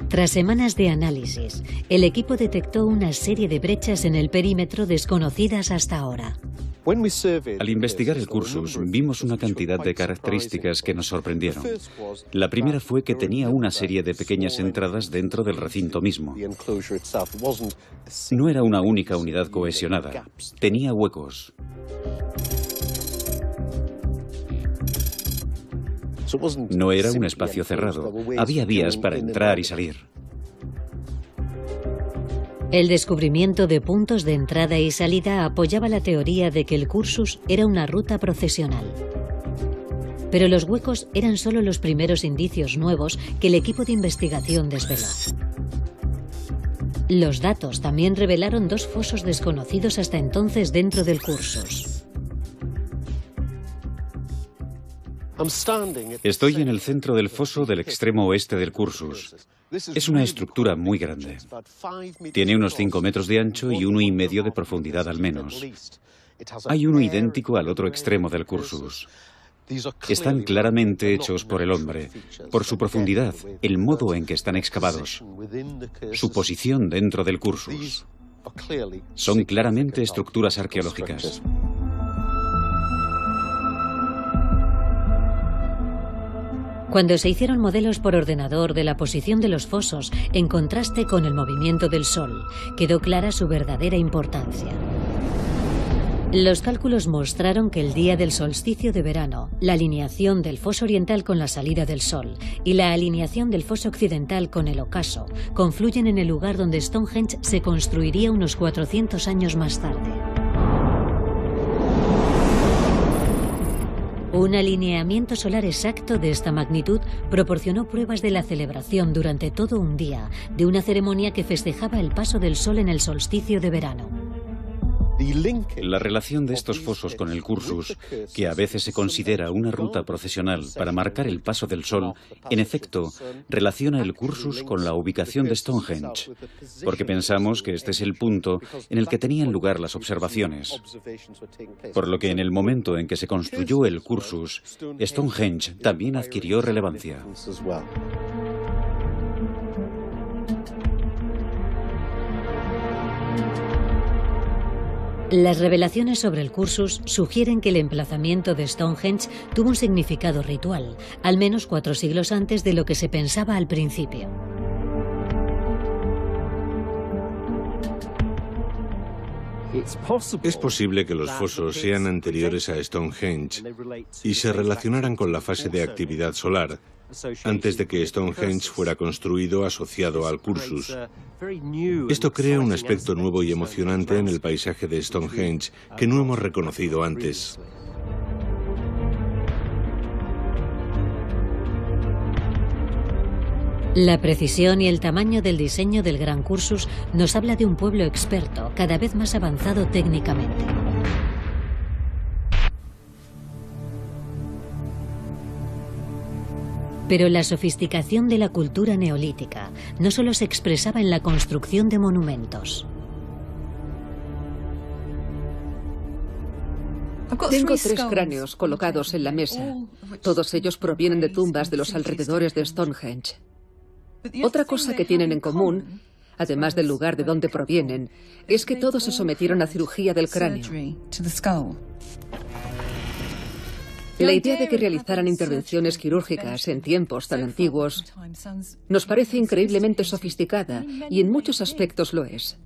Tras semanas de análisis, el equipo detectó una serie de brechas en el perímetro desconocidas hasta ahora. Al investigar el Cursus, vimos una cantidad de características que nos sorprendieron. La primera fue que tenía una serie de pequeñas entradas dentro del recinto mismo. No era una única unidad cohesionada, tenía huecos. No era un espacio cerrado, había vías para entrar y salir. El descubrimiento de puntos de entrada y salida apoyaba la teoría de que el Cursus era una ruta procesional. Pero los huecos eran solo los primeros indicios nuevos que el equipo de investigación desveló. Los datos también revelaron dos fosos desconocidos hasta entonces dentro del Cursus. Estoy en el centro del foso del extremo oeste del Cursus. Es una estructura muy grande. Tiene unos 5 metros de ancho y 1,5 de profundidad al menos. Hay uno idéntico al otro extremo del Cursus. Están claramente hechos por el hombre, por su profundidad, el modo en que están excavados, su posición dentro del Cursus. Son claramente estructuras arqueológicas. Cuando se hicieron modelos por ordenador de la posición de los fosos en contraste con el movimiento del Sol, quedó clara su verdadera importancia. Los cálculos mostraron que el día del solsticio de verano, la alineación del foso oriental con la salida del Sol y la alineación del foso occidental con el ocaso confluyen en el lugar donde Stonehenge se construiría unos 400 años más tarde. Un alineamiento solar exacto de esta magnitud proporcionó pruebas de la celebración durante todo un día de una ceremonia que festejaba el paso del Sol en el solsticio de verano. La relación de estos fosos con el cursus, que a veces se considera una ruta procesional para marcar el paso del Sol, en efecto, relaciona el cursus con la ubicación de Stonehenge, porque pensamos que este es el punto en el que tenían lugar las observaciones. Por lo que en el momento en que se construyó el cursus, Stonehenge también adquirió relevancia. Las revelaciones sobre el cursus sugieren que el emplazamiento de Stonehenge tuvo un significado ritual, al menos 4 siglos antes de lo que se pensaba al principio. Es posible que los fosos sean anteriores a Stonehenge y se relacionaran con la fase de actividad solar, antes de que Stonehenge fuera construido asociado al cursus. Esto crea un aspecto nuevo y emocionante en el paisaje de Stonehenge que no hemos reconocido antes. La precisión y el tamaño del diseño del Gran Cursus nos habla de un pueblo experto, cada vez más avanzado técnicamente. Pero la sofisticación de la cultura neolítica no solo se expresaba en la construcción de monumentos. Tengo 3 cráneos colocados en la mesa. Todos ellos provienen de tumbas de los alrededores de Stonehenge. Otra cosa que tienen en común, además del lugar de donde provienen, es que todos se sometieron a cirugía del cráneo. La idea de que realizaran intervenciones quirúrgicas en tiempos tan antiguos nos parece increíblemente sofisticada y en muchos aspectos lo es.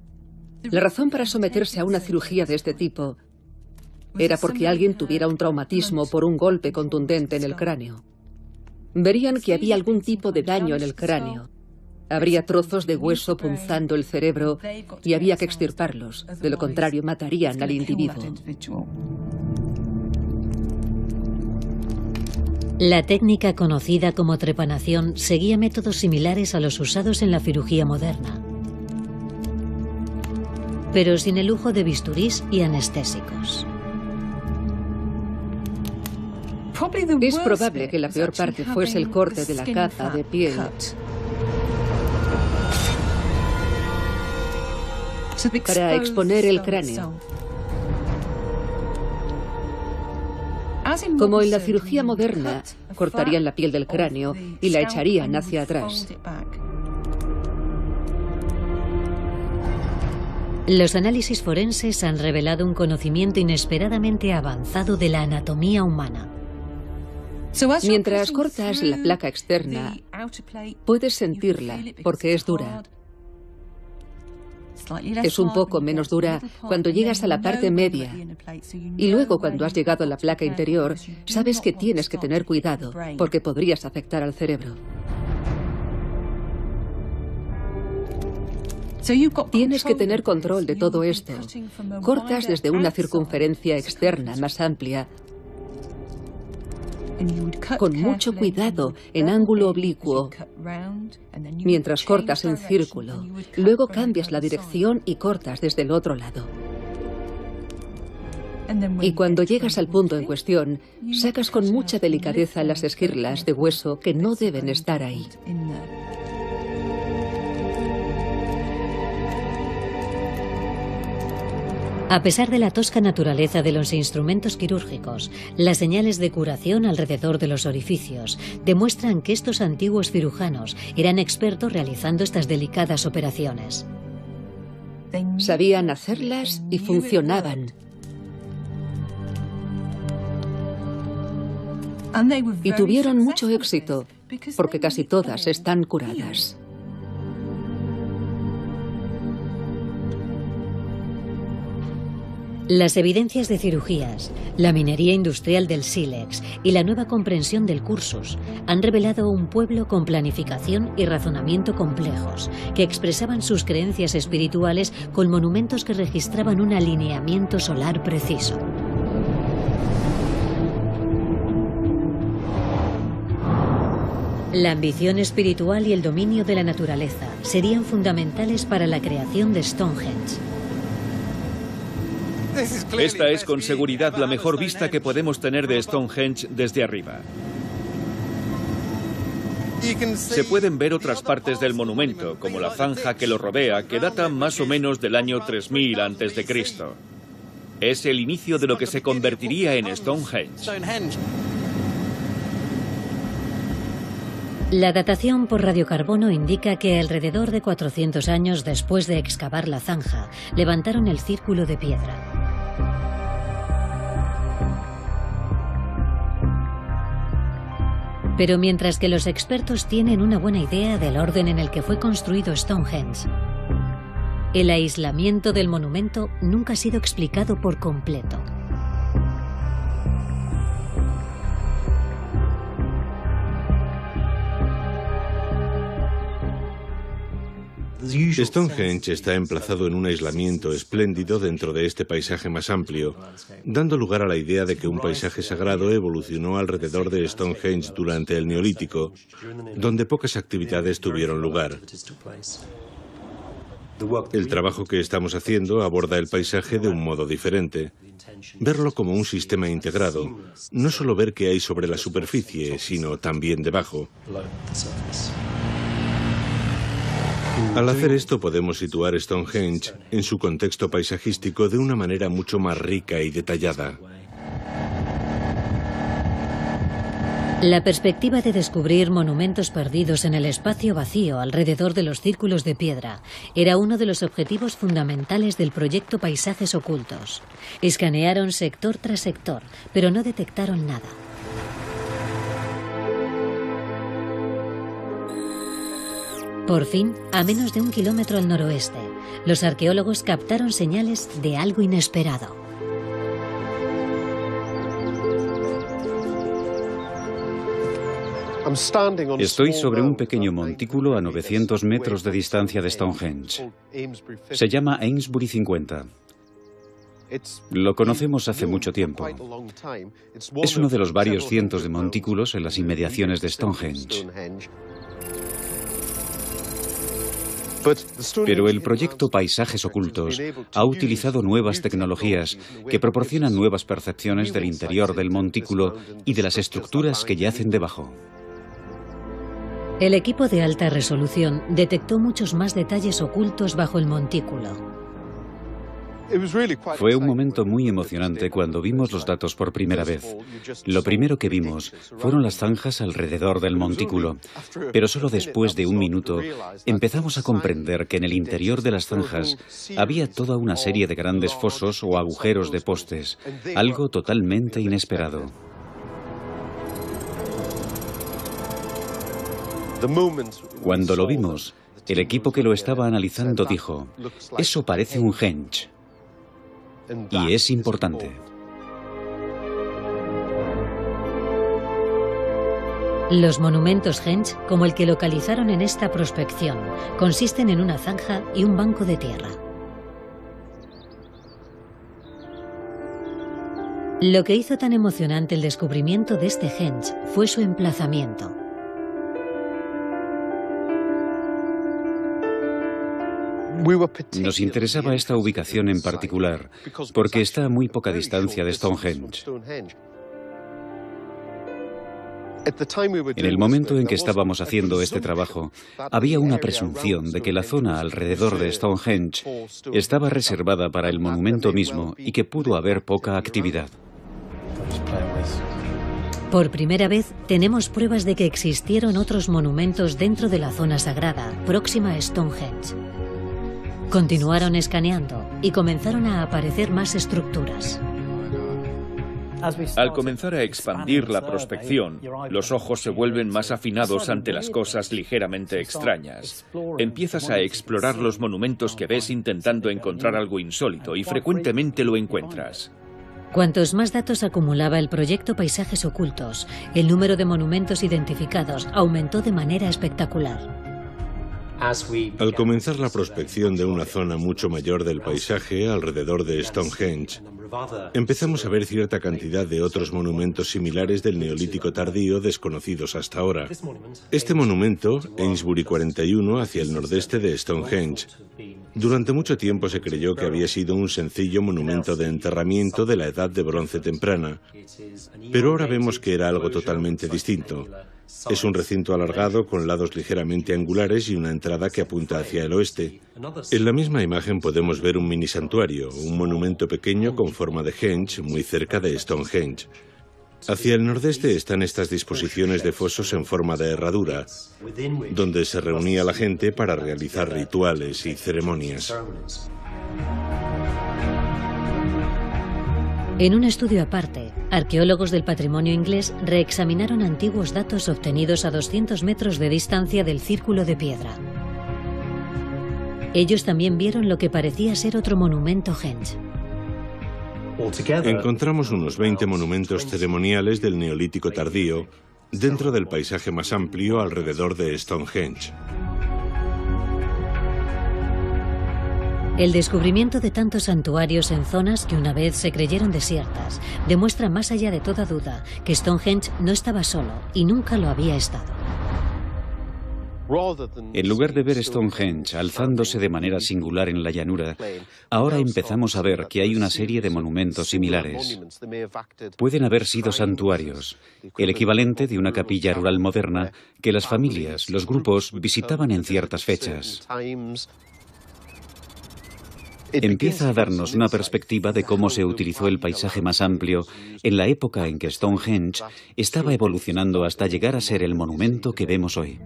La razón para someterse a una cirugía de este tipo era porque alguien tuviera un traumatismo por un golpe contundente en el cráneo. Verían que había algún tipo de daño en el cráneo. Habría trozos de hueso punzando el cerebro y había que extirparlos, de lo contrario matarían al individuo. La técnica conocida como trepanación seguía métodos similares a los usados en la cirugía moderna, pero sin el lujo de bisturís y anestésicos. Es probable que la peor parte fuese el corte de la capa de piel. Para exponer el cráneo. Como en la cirugía moderna, cortarían la piel del cráneo y la echarían hacia atrás. Los análisis forenses han revelado un conocimiento inesperadamente avanzado de la anatomía humana. Mientras cortas la placa externa, puedes sentirla porque es dura. Es un poco menos dura cuando llegas a la parte media. Y luego, cuando has llegado a la placa interior, sabes que tienes que tener cuidado porque podrías afectar al cerebro. Tienes que tener control de todo esto. Cortas desde una circunferencia externa más amplia, con mucho cuidado, en ángulo oblicuo, mientras cortas en círculo. Luego cambias la dirección y cortas desde el otro lado. Y cuando llegas al punto en cuestión, sacas con mucha delicadeza las esquirlas de hueso que no deben estar ahí. A pesar de la tosca naturaleza de los instrumentos quirúrgicos, las señales de curación alrededor de los orificios demuestran que estos antiguos cirujanos eran expertos realizando estas delicadas operaciones. Sabían hacerlas y funcionaban. Y tuvieron mucho éxito, porque casi todas están curadas. Las evidencias de cirugías, la minería industrial del sílex y la nueva comprensión del cursus han revelado un pueblo con planificación y razonamiento complejos, que expresaban sus creencias espirituales con monumentos que registraban un alineamiento solar preciso. La ambición espiritual y el dominio de la naturaleza serían fundamentales para la creación de Stonehenge. Esta es con seguridad la mejor vista que podemos tener de Stonehenge desde arriba. Se pueden ver otras partes del monumento, como la zanja que lo rodea, que data más o menos del año 3000 a.C. Es el inicio de lo que se convertiría en Stonehenge. La datación por radiocarbono indica que alrededor de 400 años después de excavar la zanja, levantaron el círculo de piedra. Pero mientras que los expertos tienen una buena idea del orden en el que fue construido Stonehenge, el aislamiento del monumento nunca ha sido explicado por completo. Stonehenge está emplazado en un aislamiento espléndido dentro de este paisaje más amplio, dando lugar a la idea de que un paisaje sagrado evolucionó alrededor de Stonehenge durante el Neolítico, donde pocas actividades tuvieron lugar. El trabajo que estamos haciendo aborda el paisaje de un modo diferente. Verlo como un sistema integrado, no solo ver qué hay sobre la superficie, sino también debajo. Al hacer esto podemos situar Stonehenge en su contexto paisajístico de una manera mucho más rica y detallada. La perspectiva de descubrir monumentos perdidos en el espacio vacío alrededor de los círculos de piedra era uno de los objetivos fundamentales del proyecto Paisajes Ocultos. Escanearon sector tras sector, pero no detectaron nada. Por fin, a menos de 1 kilómetro al noroeste, los arqueólogos captaron señales de algo inesperado. Estoy sobre un pequeño montículo a 900 metros de distancia de Stonehenge. Se llama Amesbury 50. Lo conocemos hace mucho tiempo. Es uno de los varios cientos de montículos en las inmediaciones de Stonehenge. Pero el proyecto Paisajes Ocultos ha utilizado nuevas tecnologías que proporcionan nuevas percepciones del interior del montículo y de las estructuras que yacen debajo. El equipo de alta resolución detectó muchos más detalles ocultos bajo el montículo. Fue un momento muy emocionante cuando vimos los datos por primera vez. Lo primero que vimos fueron las zanjas alrededor del montículo, pero solo después de 1 minuto empezamos a comprender que en el interior de las zanjas había toda una serie de grandes fosos o agujeros de postes, algo totalmente inesperado. Cuando lo vimos, el equipo que lo estaba analizando dijo: "Eso parece un henge". Y es importante. Los monumentos henge, como el que localizaron en esta prospección, consisten en una zanja y un banco de tierra. Lo que hizo tan emocionante el descubrimiento de este henge fue su emplazamiento. Nos interesaba esta ubicación en particular, porque está a muy poca distancia de Stonehenge. En el momento en que estábamos haciendo este trabajo, había una presunción de que la zona alrededor de Stonehenge estaba reservada para el monumento mismo y que pudo haber poca actividad. Por primera vez, tenemos pruebas de que existieron otros monumentos dentro de la zona sagrada, próxima a Stonehenge. Continuaron escaneando y comenzaron a aparecer más estructuras. Al comenzar a expandir la prospección, los ojos se vuelven más afinados ante las cosas ligeramente extrañas. Empiezas a explorar los monumentos que ves intentando encontrar algo insólito y frecuentemente lo encuentras. Cuantos más datos acumulaba el proyecto Paisajes Ocultos, el número de monumentos identificados aumentó de manera espectacular. Al comenzar la prospección de una zona mucho mayor del paisaje alrededor de Stonehenge, empezamos a ver cierta cantidad de otros monumentos similares del Neolítico tardío desconocidos hasta ahora. Este monumento, Amesbury 41, hacia el nordeste de Stonehenge, durante mucho tiempo se creyó que había sido un sencillo monumento de enterramiento de la Edad de Bronce temprana, pero ahora vemos que era algo totalmente distinto. Es un recinto alargado con lados ligeramente angulares y una entrada que apunta hacia el oeste. En la misma imagen podemos ver un mini santuario, un monumento pequeño con forma de henge muy cerca de Stonehenge. Hacia el nordeste están estas disposiciones de fosos en forma de herradura, donde se reunía la gente para realizar rituales y ceremonias. En un estudio aparte, arqueólogos del patrimonio inglés reexaminaron antiguos datos obtenidos a 200 metros de distancia del círculo de piedra. Ellos también vieron lo que parecía ser otro monumento henge. Encontramos unos 20 monumentos ceremoniales del Neolítico tardío dentro del paisaje más amplio alrededor de Stonehenge. El descubrimiento de tantos santuarios en zonas que una vez se creyeron desiertas demuestra más allá de toda duda que Stonehenge no estaba solo y nunca lo había estado. En lugar de ver Stonehenge alzándose de manera singular en la llanura, ahora empezamos a ver que hay una serie de monumentos similares. Pueden haber sido santuarios, el equivalente de una capilla rural moderna que las familias, los grupos, visitaban en ciertas fechas. Empieza a darnos una perspectiva de cómo se utilizó el paisaje más amplio en la época en que Stonehenge estaba evolucionando hasta llegar a ser el monumento que vemos hoy.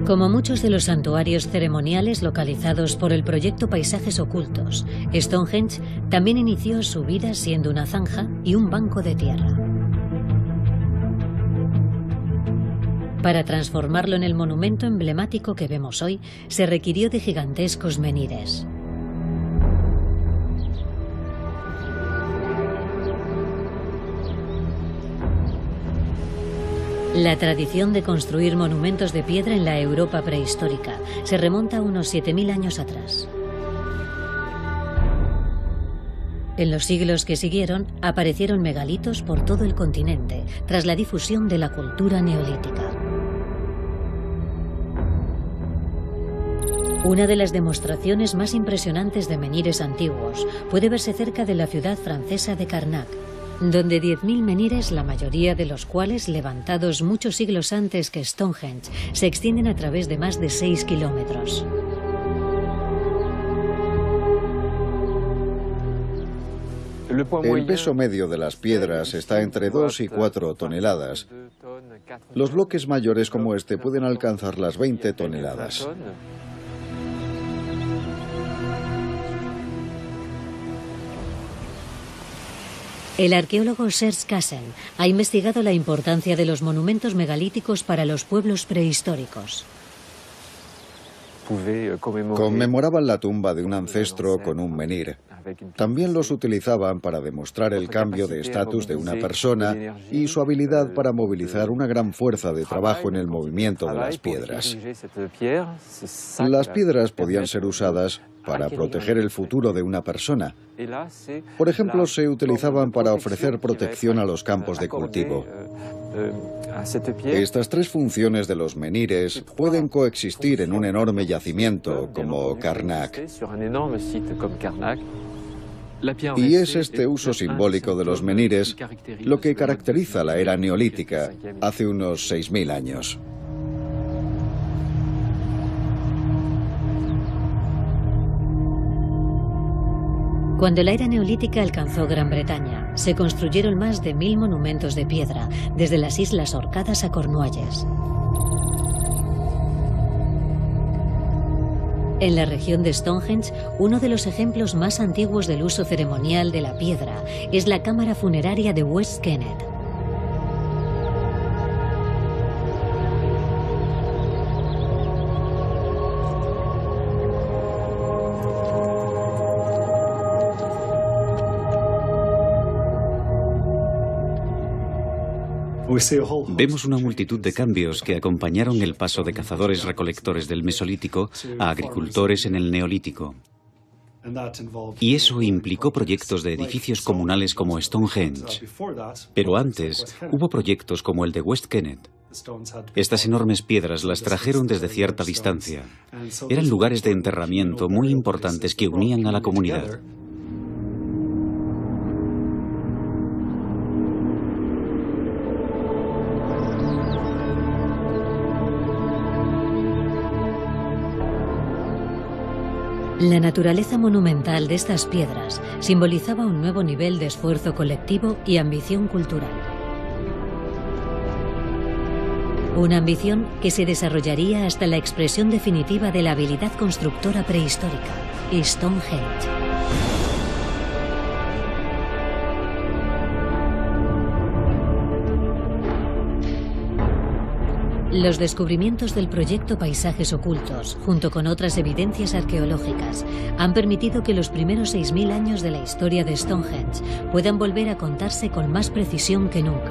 Como muchos de los santuarios ceremoniales localizados por el proyecto Paisajes Ocultos, Stonehenge también inició su vida siendo una zanja y un banco de tierra. Para transformarlo en el monumento emblemático que vemos hoy, se requirió de gigantescos menhires. La tradición de construir monumentos de piedra en la Europa prehistórica se remonta a unos 7000 años atrás. En los siglos que siguieron, aparecieron megalitos por todo el continente, tras la difusión de la cultura neolítica. Una de las demostraciones más impresionantes de menhires antiguos puede verse cerca de la ciudad francesa de Carnac, donde 10.000 menhires, la mayoría de los cuales levantados muchos siglos antes que Stonehenge, se extienden a través de más de 6 kilómetros. El peso medio de las piedras está entre 2 y 4 toneladas. Los bloques mayores como este pueden alcanzar las 20 toneladas. El arqueólogo Serge Cassen ha investigado la importancia de los monumentos megalíticos para los pueblos prehistóricos. Conmemoraban la tumba de un ancestro con un menhir. También los utilizaban para demostrar el cambio de estatus de una persona y su habilidad para movilizar una gran fuerza de trabajo en el movimiento de las piedras. Las piedras podían ser usadas para proteger el futuro de una persona. Por ejemplo, se utilizaban para ofrecer protección a los campos de cultivo. Estas tres funciones de los menhires pueden coexistir en un enorme yacimiento como Carnac. Y es este uso simbólico de los menhires lo que caracteriza la era neolítica hace unos 6000 años. Cuando la era neolítica alcanzó Gran Bretaña, se construyeron más de 1000 monumentos de piedra, desde las Islas Orcadas a Cornualles. En la región de Stonehenge, uno de los ejemplos más antiguos del uso ceremonial de la piedra es la cámara funeraria de West Kennet. Vemos una multitud de cambios que acompañaron el paso de cazadores-recolectores del Mesolítico a agricultores en el Neolítico. Y eso implicó proyectos de edificios comunales como Stonehenge. Pero antes hubo proyectos como el de West Kennet. Estas enormes piedras las trajeron desde cierta distancia. Eran lugares de enterramiento muy importantes que unían a la comunidad. La naturaleza monumental de estas piedras simbolizaba un nuevo nivel de esfuerzo colectivo y ambición cultural. Una ambición que se desarrollaría hasta la expresión definitiva de la habilidad constructora prehistórica, Stonehenge. Los descubrimientos del proyecto Paisajes Ocultos, junto con otras evidencias arqueológicas, han permitido que los primeros 6.000 años de la historia de Stonehenge puedan volver a contarse con más precisión que nunca.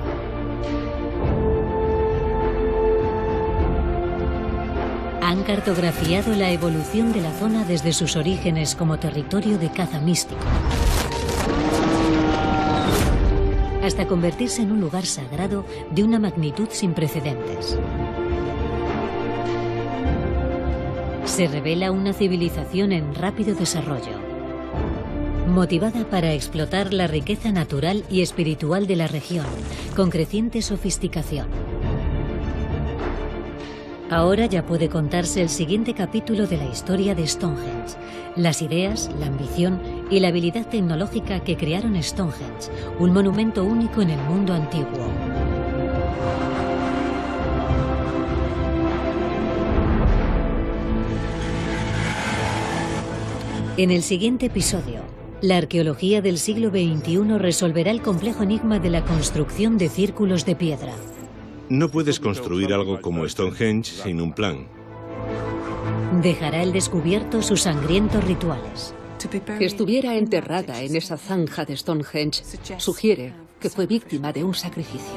Han cartografiado la evolución de la zona desde sus orígenes como territorio de caza místico, hasta convertirse en un lugar sagrado de una magnitud sin precedentes. Se revela una civilización en rápido desarrollo, motivada para explotar la riqueza natural y espiritual de la región, con creciente sofisticación. Ahora ya puede contarse el siguiente capítulo de la historia de Stonehenge, las ideas, la ambición y la habilidad tecnológica que crearon Stonehenge, un monumento único en el mundo antiguo. En el siguiente episodio, la arqueología del siglo XXI resolverá el complejo enigma de la construcción de círculos de piedra. No puedes construir algo como Stonehenge sin un plan. Dejará al descubierto sus sangrientos rituales. Que estuviera enterrada en esa zanja de Stonehenge sugiere que fue víctima de un sacrificio.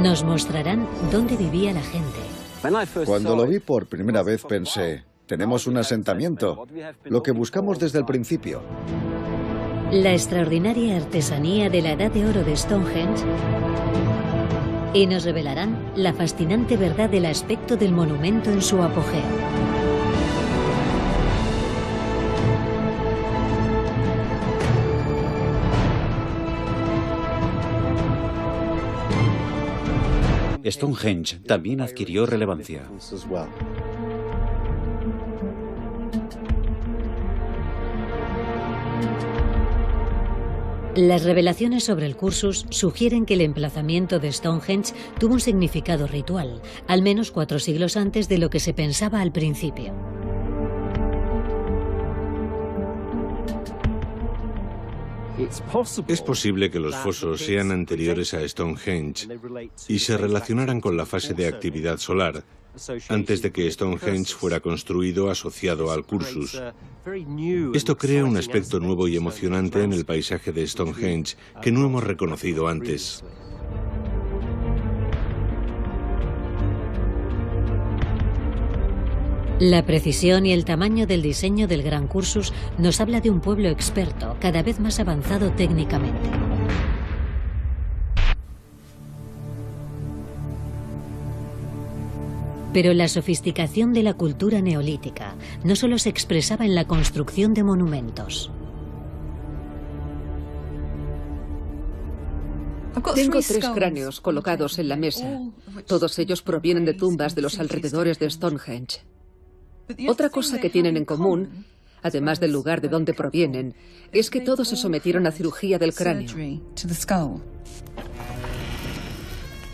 Nos mostrarán dónde vivía la gente. Cuando lo vi por primera vez pensé, tenemos un asentamiento, lo que buscamos desde el principio. La extraordinaria artesanía de la Edad de Oro de Stonehenge, y nos revelarán la fascinante verdad del aspecto del monumento en su apogeo. Stonehenge también adquirió relevancia. Las revelaciones sobre el cursus sugieren que el emplazamiento de Stonehenge tuvo un significado ritual, al menos 4 siglos antes de lo que se pensaba al principio. Es posible que los fosos sean anteriores a Stonehenge y se relacionaran con la fase de actividad solar, antes de que Stonehenge fuera construido asociado al cursus. Esto crea un aspecto nuevo y emocionante en el paisaje de Stonehenge que no hemos reconocido antes. La precisión y el tamaño del diseño del Gran Cursus nos habla de un pueblo experto, cada vez más avanzado técnicamente. Pero la sofisticación de la cultura neolítica no solo se expresaba en la construcción de monumentos. Tengo 3 cráneos colocados en la mesa. Todos ellos provienen de tumbas de los alrededores de Stonehenge. Otra cosa que tienen en común, además del lugar de donde provienen, es que todos se sometieron a cirugía del cráneo.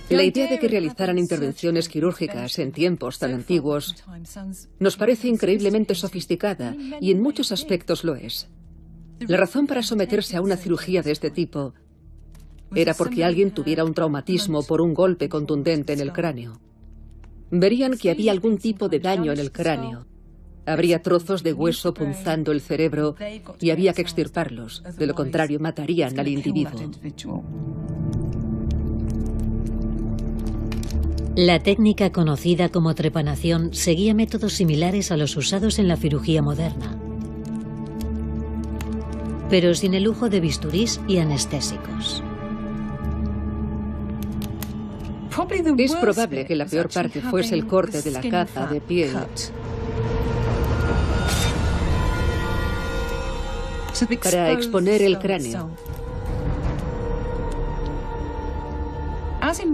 La idea de que realizaran intervenciones quirúrgicas en tiempos tan antiguos nos parece increíblemente sofisticada y en muchos aspectos lo es. La razón para someterse a una cirugía de este tipo era porque alguien tuviera un traumatismo por un golpe contundente en el cráneo. Verían que había algún tipo de daño en el cráneo. Habría trozos de hueso punzando el cerebro y había que extirparlos. De lo contrario, matarían al individuo. La técnica conocida como trepanación seguía métodos similares a los usados en la cirugía moderna, pero sin el lujo de bisturís y anestésicos. Es probable que la peor parte fuese el corte de la capa de piel. Para exponer el cráneo.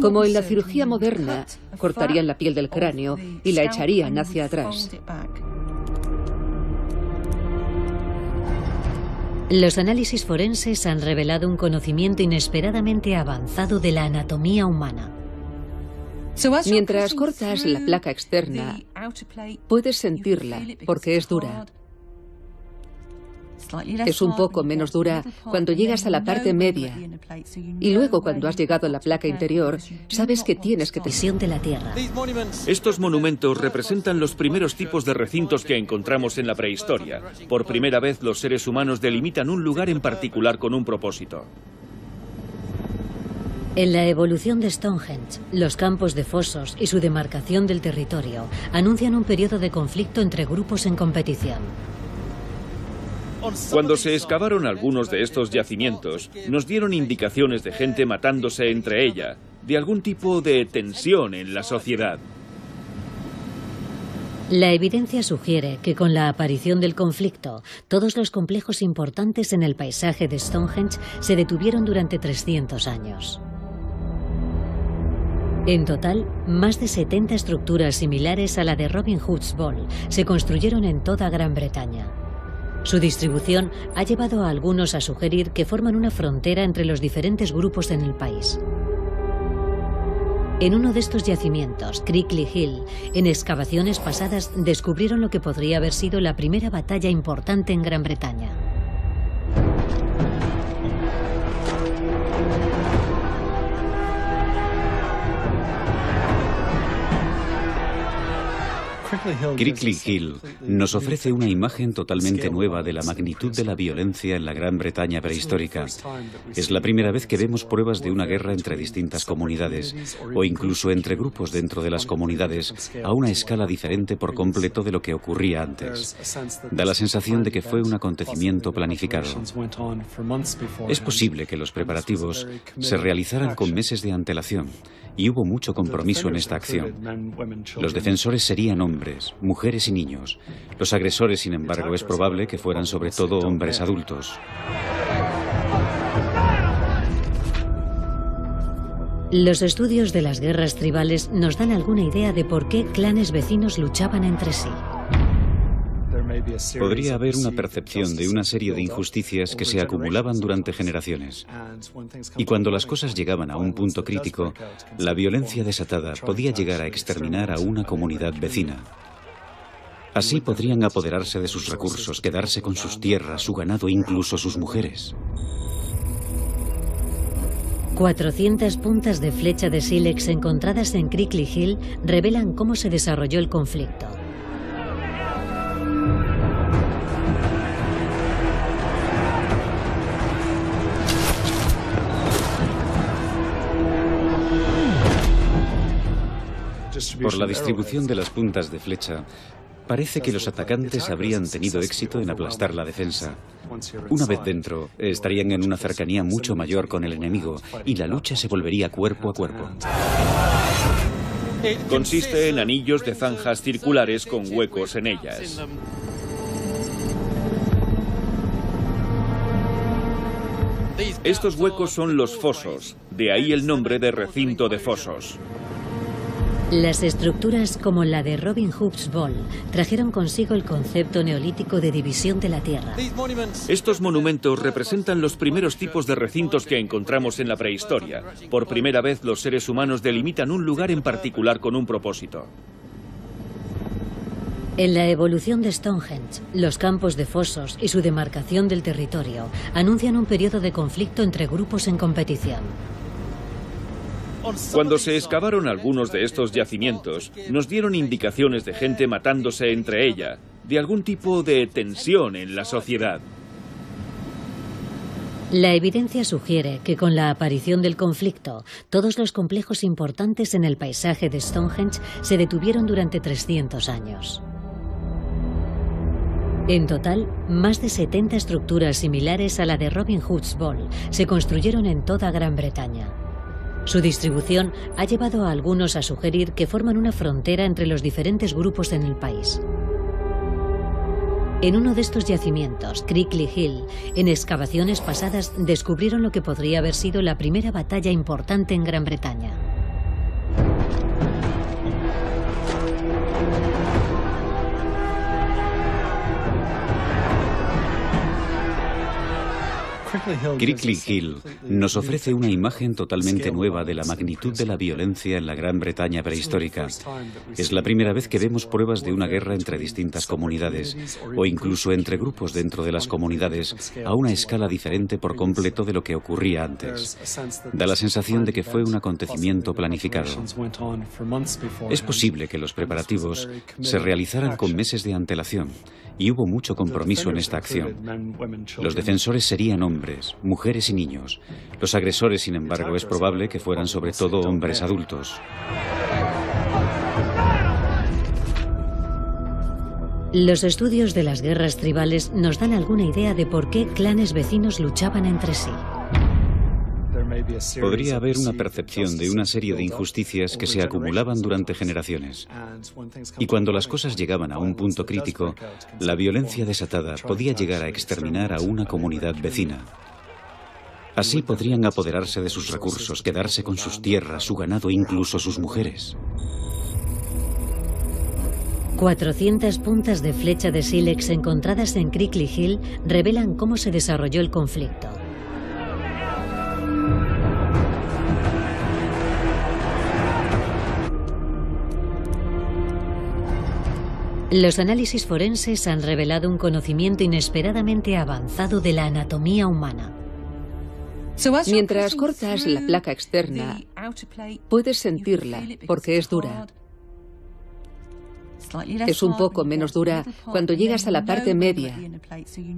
Como en la cirugía moderna, cortarían la piel del cráneo y la echarían hacia atrás. Los análisis forenses han revelado un conocimiento inesperadamente avanzado de la anatomía humana. Mientras cortas la placa externa, puedes sentirla porque es dura. Es un poco menos dura cuando llegas a la parte media. Y luego, cuando has llegado a la placa interior, sabes que tienes que visión de la Tierra. Estos monumentos representan los primeros tipos de recintos que encontramos en la prehistoria. Por primera vez, los seres humanos delimitan un lugar en particular con un propósito. En la evolución de Stonehenge, los campos de fosos y su demarcación del territorio anuncian un periodo de conflicto entre grupos en competición. Cuando se excavaron algunos de estos yacimientos, nos dieron indicaciones de gente matándose entre ella, de algún tipo de tensión en la sociedad. La evidencia sugiere que con la aparición del conflicto, todos los complejos importantes en el paisaje de Stonehenge se detuvieron durante 300 años. En total, más de 70 estructuras similares a la de Robin Hood's Ball se construyeron en toda Gran Bretaña. Su distribución ha llevado a algunos a sugerir que forman una frontera entre los diferentes grupos en el país. En uno de estos yacimientos, Crickley Hill, en excavaciones pasadas descubrieron lo que podría haber sido la primera batalla importante en Gran Bretaña. Crickley Hill nos ofrece una imagen totalmente nueva de la magnitud de la violencia en la Gran Bretaña prehistórica. Es la primera vez que vemos pruebas de una guerra entre distintas comunidades, o incluso entre grupos dentro de las comunidades, a una escala diferente por completo de lo que ocurría antes. Da la sensación de que fue un acontecimiento planificado. Es posible que los preparativos se realizaran con meses de antelación, y hubo mucho compromiso en esta acción. Los defensores serían hombres, mujeres y niños. Los agresores, sin embargo, es probable que fueran sobre todo hombres adultos. Los estudios de las guerras tribales nos dan alguna idea de por qué clanes vecinos luchaban entre sí. Podría haber una percepción de una serie de injusticias que se acumulaban durante generaciones. Y cuando las cosas llegaban a un punto crítico, la violencia desatada podía llegar a exterminar a una comunidad vecina. Así podrían apoderarse de sus recursos, quedarse con sus tierras, su ganado e incluso sus mujeres. 400 puntas de flecha de sílex encontradas en Crickley Hill revelan cómo se desarrolló el conflicto. Por la distribución de las puntas de flecha, parece que los atacantes habrían tenido éxito en aplastar la defensa. Una vez dentro, estarían en una cercanía mucho mayor con el enemigo y la lucha se volvería cuerpo a cuerpo. Consiste en anillos de zanjas circulares con huecos en ellas. Estos huecos son los fosos, de ahí el nombre de recinto de fosos. Las estructuras como la de Robin Hood's Ball trajeron consigo el concepto neolítico de división de la tierra. Estos monumentos representan los primeros tipos de recintos que encontramos en la prehistoria. Por primera vez los seres humanos delimitan un lugar en particular con un propósito. En la evolución de Stonehenge, los campos de fosos y su demarcación del territorio anuncian un periodo de conflicto entre grupos en competición. Cuando se excavaron algunos de estos yacimientos, nos dieron indicaciones de gente matándose entre ella, de algún tipo de tensión en la sociedad. La evidencia sugiere que con la aparición del conflicto, todos los complejos importantes en el paisaje de Stonehenge se detuvieron durante 300 años. En total, más de 70 estructuras similares a la de Robin Hood's Ball se construyeron en toda Gran Bretaña. Su distribución ha llevado a algunos a sugerir que forman una frontera entre los diferentes grupos en el país. En uno de estos yacimientos, Crickley Hill, en excavaciones pasadas descubrieron lo que podría haber sido la primera batalla importante en Gran Bretaña. Crickley Hill nos ofrece una imagen totalmente nueva de la magnitud de la violencia en la Gran Bretaña prehistórica. Es la primera vez que vemos pruebas de una guerra entre distintas comunidades, o incluso entre grupos dentro de las comunidades, a una escala diferente por completo de lo que ocurría antes. Da la sensación de que fue un acontecimiento planificado. Es posible que los preparativos se realizaran con meses de antelación, y hubo mucho compromiso en esta acción. Los defensores serían hombres, mujeres y niños. Los agresores, sin embargo, es probable que fueran sobre todo hombres adultos. Los estudios de las guerras tribales nos dan alguna idea de por qué clanes vecinos luchaban entre sí. Podría haber una percepción de una serie de injusticias que se acumulaban durante generaciones. Y cuando las cosas llegaban a un punto crítico, la violencia desatada podía llegar a exterminar a una comunidad vecina. Así podrían apoderarse de sus recursos, quedarse con sus tierras, su ganado e incluso sus mujeres. 400 puntas de flecha de sílex encontradas en Crickley Hill revelan cómo se desarrolló el conflicto. Los análisis forenses han revelado un conocimiento inesperadamente avanzado de la anatomía humana. Mientras cortas la placa externa, puedes sentirla porque es dura. Es un poco menos dura cuando llegas a la parte media.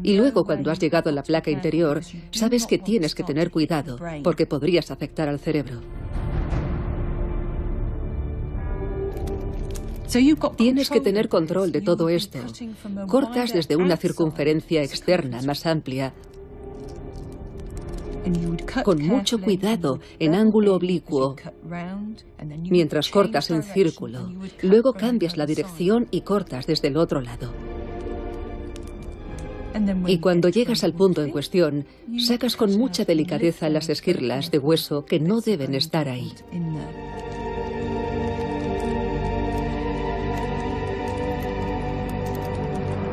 Y luego, cuando has llegado a la placa interior, sabes que tienes que tener cuidado porque podrías afectar al cerebro. Tienes que tener control de todo esto. Cortas desde una circunferencia externa más amplia, con mucho cuidado, en ángulo oblicuo, mientras cortas en círculo. Luego cambias la dirección y cortas desde el otro lado. Y cuando llegas al punto en cuestión, sacas con mucha delicadeza las esquirlas de hueso que no deben estar ahí.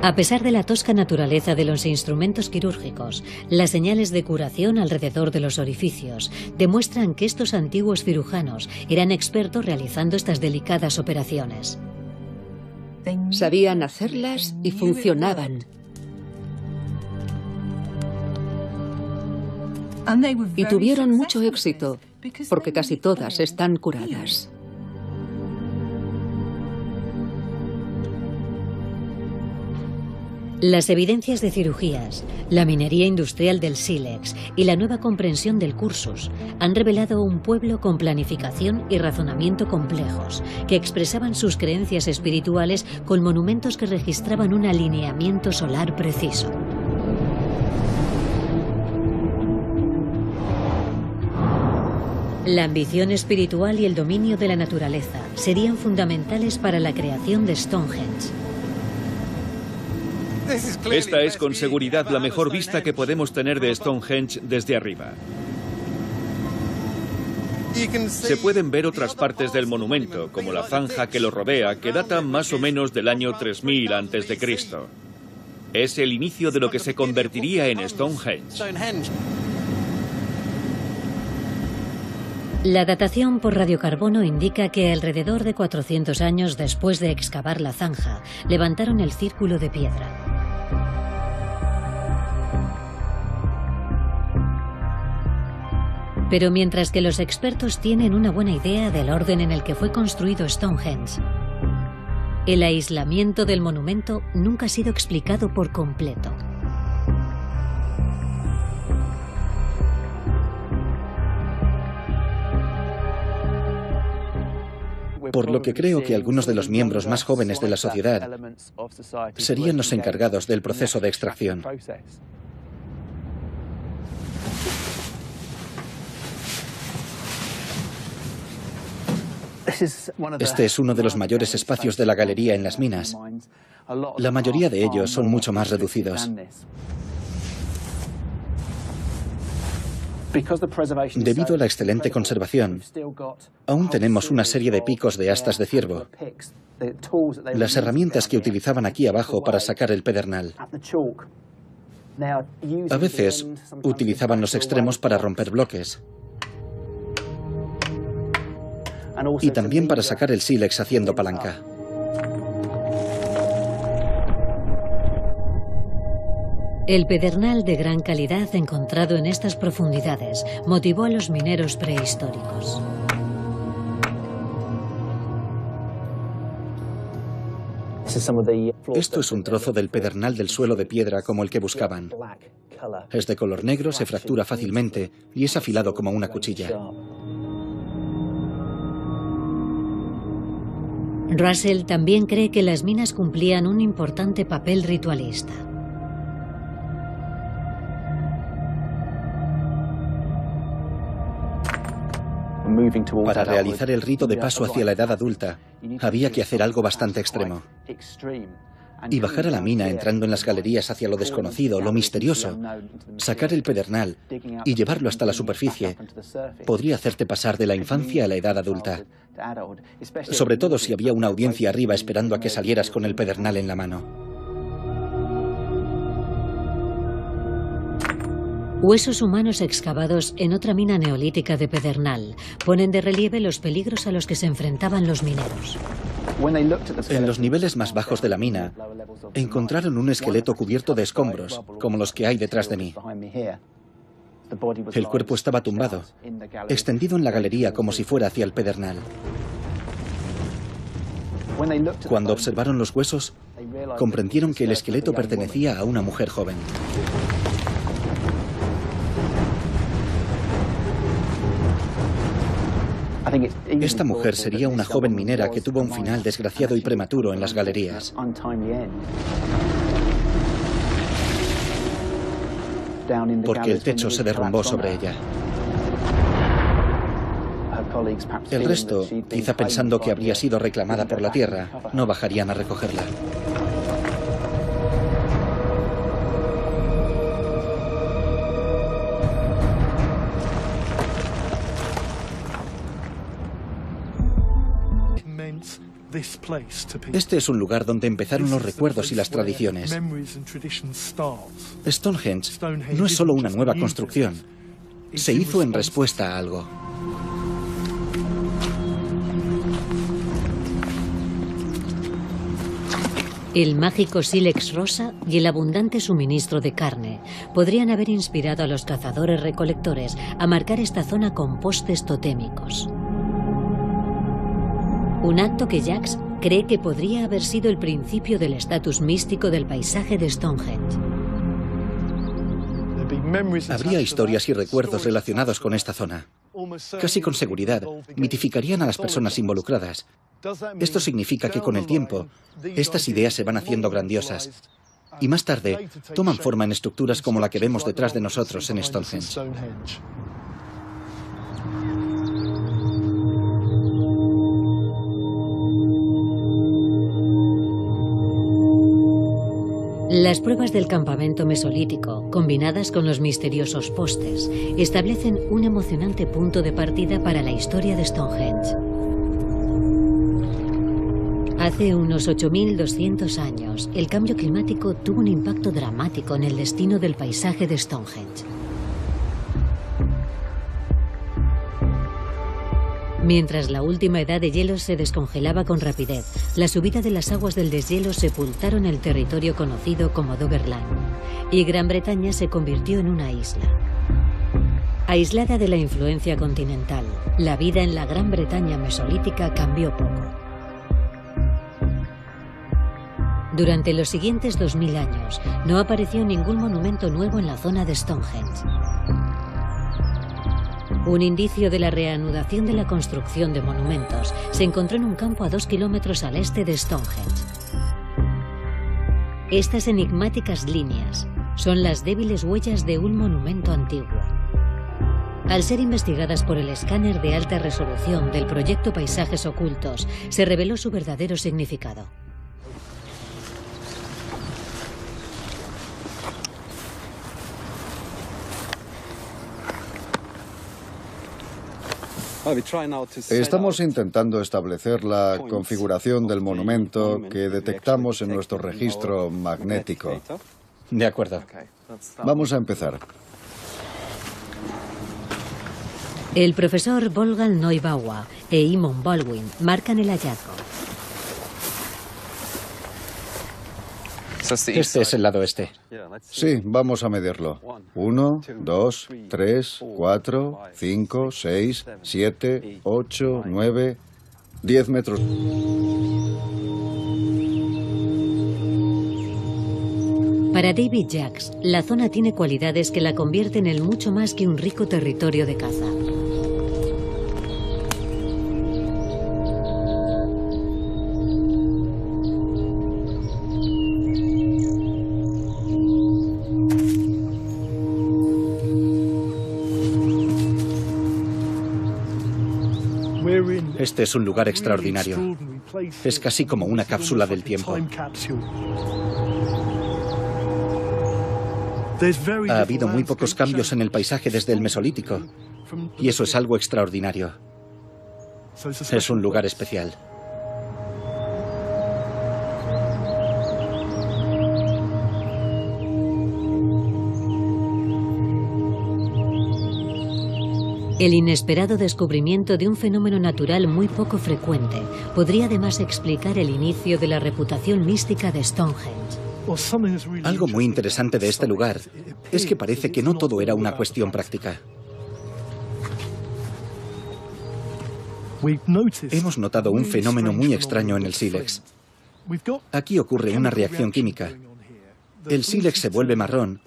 A pesar de la tosca naturaleza de los instrumentos quirúrgicos, las señales de curación alrededor de los orificios demuestran que estos antiguos cirujanos eran expertos realizando estas delicadas operaciones. Sabían hacerlas y funcionaban. Y tuvieron mucho éxito, porque casi todas están curadas. Las evidencias de cirugías, la minería industrial del sílex y la nueva comprensión del cursus han revelado un pueblo con planificación y razonamiento complejos, que expresaban sus creencias espirituales con monumentos que registraban un alineamiento solar preciso. La ambición espiritual y el dominio de la naturaleza serían fundamentales para la creación de Stonehenge. Esta es con seguridad la mejor vista que podemos tener de Stonehenge desde arriba. Se pueden ver otras partes del monumento, como la zanja que lo rodea, que data más o menos del año 3000 a.C. Es el inicio de lo que se convertiría en Stonehenge. La datación por radiocarbono indica que alrededor de 400 años después de excavar la zanja, levantaron el círculo de piedra. Pero mientras que los expertos tienen una buena idea del orden en el que fue construido Stonehenge, el aislamiento del monumento nunca ha sido explicado por completo. Por lo que creo que algunos de los miembros más jóvenes de la sociedad serían los encargados del proceso de extracción. Este es uno de los mayores espacios de la galería en las minas. La mayoría de ellos son mucho más reducidos. Debido a la excelente conservación, aún tenemos una serie de picos de astas de ciervo, las herramientas que utilizaban aquí abajo para sacar el pedernal. A veces utilizaban los extremos para romper bloques y también para sacar el sílex haciendo palanca. El pedernal de gran calidad encontrado en estas profundidades motivó a los mineros prehistóricos. Esto es un trozo del pedernal del suelo de piedra como el que buscaban. Es de color negro, se fractura fácilmente y es afilado como una cuchilla. Russell también cree que las minas cumplían un importante papel ritualista. Para realizar el rito de paso hacia la edad adulta, había que hacer algo bastante extremo. Y bajar a la mina entrando en las galerías hacia lo desconocido, lo misterioso, sacar el pedernal y llevarlo hasta la superficie, podría hacerte pasar de la infancia a la edad adulta. Sobre todo si había una audiencia arriba esperando a que salieras con el pedernal en la mano. Huesos humanos excavados en otra mina neolítica de pedernal ponen de relieve los peligros a los que se enfrentaban los mineros. En los niveles más bajos de la mina, encontraron un esqueleto cubierto de escombros, como los que hay detrás de mí. El cuerpo estaba tumbado, extendido en la galería como si fuera hacia el pedernal. Cuando observaron los huesos, comprendieron que el esqueleto pertenecía a una mujer joven. Esta mujer sería una joven minera que tuvo un final desgraciado y prematuro en las galerías. Porque el techo se derrumbó sobre ella. El resto, quizá pensando que habría sido reclamada por la tierra, no bajarían a recogerla. Este es un lugar donde empezaron los recuerdos y las tradiciones. Stonehenge no es solo una nueva construcción. Se hizo en respuesta a algo. El mágico sílex rosa y el abundante suministro de carne podrían haber inspirado a los cazadores-recolectores a marcar esta zona con postes totémicos. Un acto que Jacques cree que podría haber sido el principio del estatus místico del paisaje de Stonehenge. Habría historias y recuerdos relacionados con esta zona. Casi con seguridad, mitificarían a las personas involucradas. Esto significa que con el tiempo, estas ideas se van haciendo grandiosas. Y más tarde, toman forma en estructuras como la que vemos detrás de nosotros en Stonehenge. Las pruebas del campamento mesolítico, combinadas con los misteriosos postes, establecen un emocionante punto de partida para la historia de Stonehenge. Hace unos 8.200 años, el cambio climático tuvo un impacto dramático en el destino del paisaje de Stonehenge. Mientras la última edad de hielo se descongelaba con rapidez, la subida de las aguas del deshielo sepultaron el territorio conocido como Doggerland, y Gran Bretaña se convirtió en una isla. Aislada de la influencia continental, la vida en la Gran Bretaña mesolítica cambió poco. Durante los siguientes 2000 años, no apareció ningún monumento nuevo en la zona de Stonehenge. Un indicio de la reanudación de la construcción de monumentos se encontró en un campo a 2 kilómetros al este de Stonehenge. Estas enigmáticas líneas son las débiles huellas de un monumento antiguo. Al ser investigadas por el escáner de alta resolución del proyecto Paisajes Ocultos, se reveló su verdadero significado. Estamos intentando establecer la configuración del monumento que detectamos en nuestro registro magnético. De acuerdo. Vamos a empezar. El profesor Wolfgang Neubauer e Eamon Baldwin marcan el hallazgo. Este es el lado este. Sí, vamos a medirlo. 1, 2, 3, 4, 5, 6, 7, 8, 9, 10 metros. Para David Jacks, la zona tiene cualidades que la convierten en mucho más que un rico territorio de caza. Este es un lugar extraordinario. Es casi como una cápsula del tiempo. Ha habido muy pocos cambios en el paisaje desde el Mesolítico, y eso es algo extraordinario. Es un lugar especial. El inesperado descubrimiento de un fenómeno natural muy poco frecuente podría además explicar el inicio de la reputación mística de Stonehenge. Algo muy interesante de este lugar es que parece que no todo era una cuestión práctica. Hemos notado un fenómeno muy extraño en el sílex. Aquí ocurre una reacción química. El sílex se vuelve marrón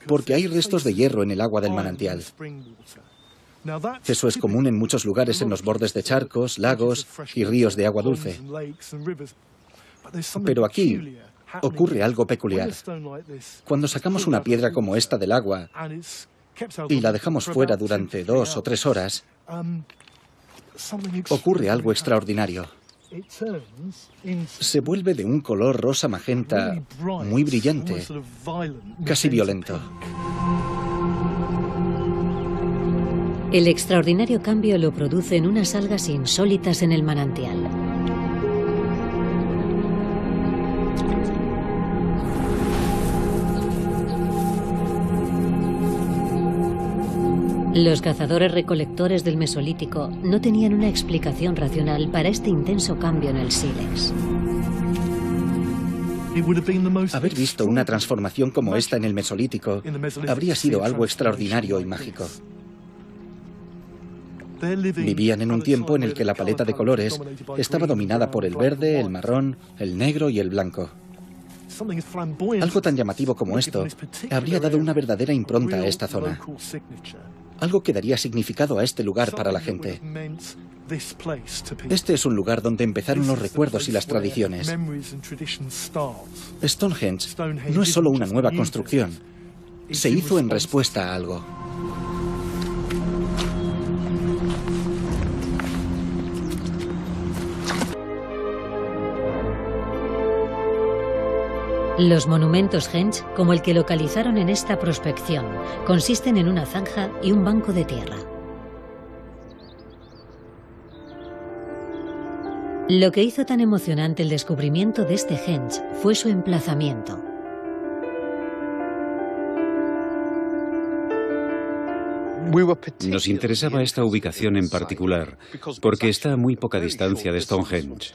porque hay restos de hierro en el agua del manantial. Eso es común en muchos lugares en los bordes de charcos, lagos y ríos de agua dulce. Pero aquí ocurre algo peculiar. Cuando sacamos una piedra como esta del agua y la dejamos fuera durante 2 o 3 horas, ocurre algo extraordinario. Se vuelve de un color rosa magenta muy brillante, casi violento. El extraordinario cambio lo producen unas algas insólitas en el manantial. Los cazadores-recolectores del Mesolítico no tenían una explicación racional para este intenso cambio en el sílex. Haber visto una transformación como esta en el Mesolítico habría sido algo extraordinario y mágico. Vivían en un tiempo en el que la paleta de colores estaba dominada por el verde, el marrón, el negro y el blanco. Algo tan llamativo como esto habría dado una verdadera impronta a esta zona. Algo que daría significado a este lugar para la gente. Este es un lugar donde empezaron los recuerdos y las tradiciones. Stonehenge no es solo una nueva construcción. Se hizo en respuesta a algo. Los monumentos Henge, como el que localizaron en esta prospección, consisten en una zanja y un banco de tierra. Lo que hizo tan emocionante el descubrimiento de este Henge fue su emplazamiento. Nos interesaba esta ubicación en particular, porque está a muy poca distancia de Stonehenge.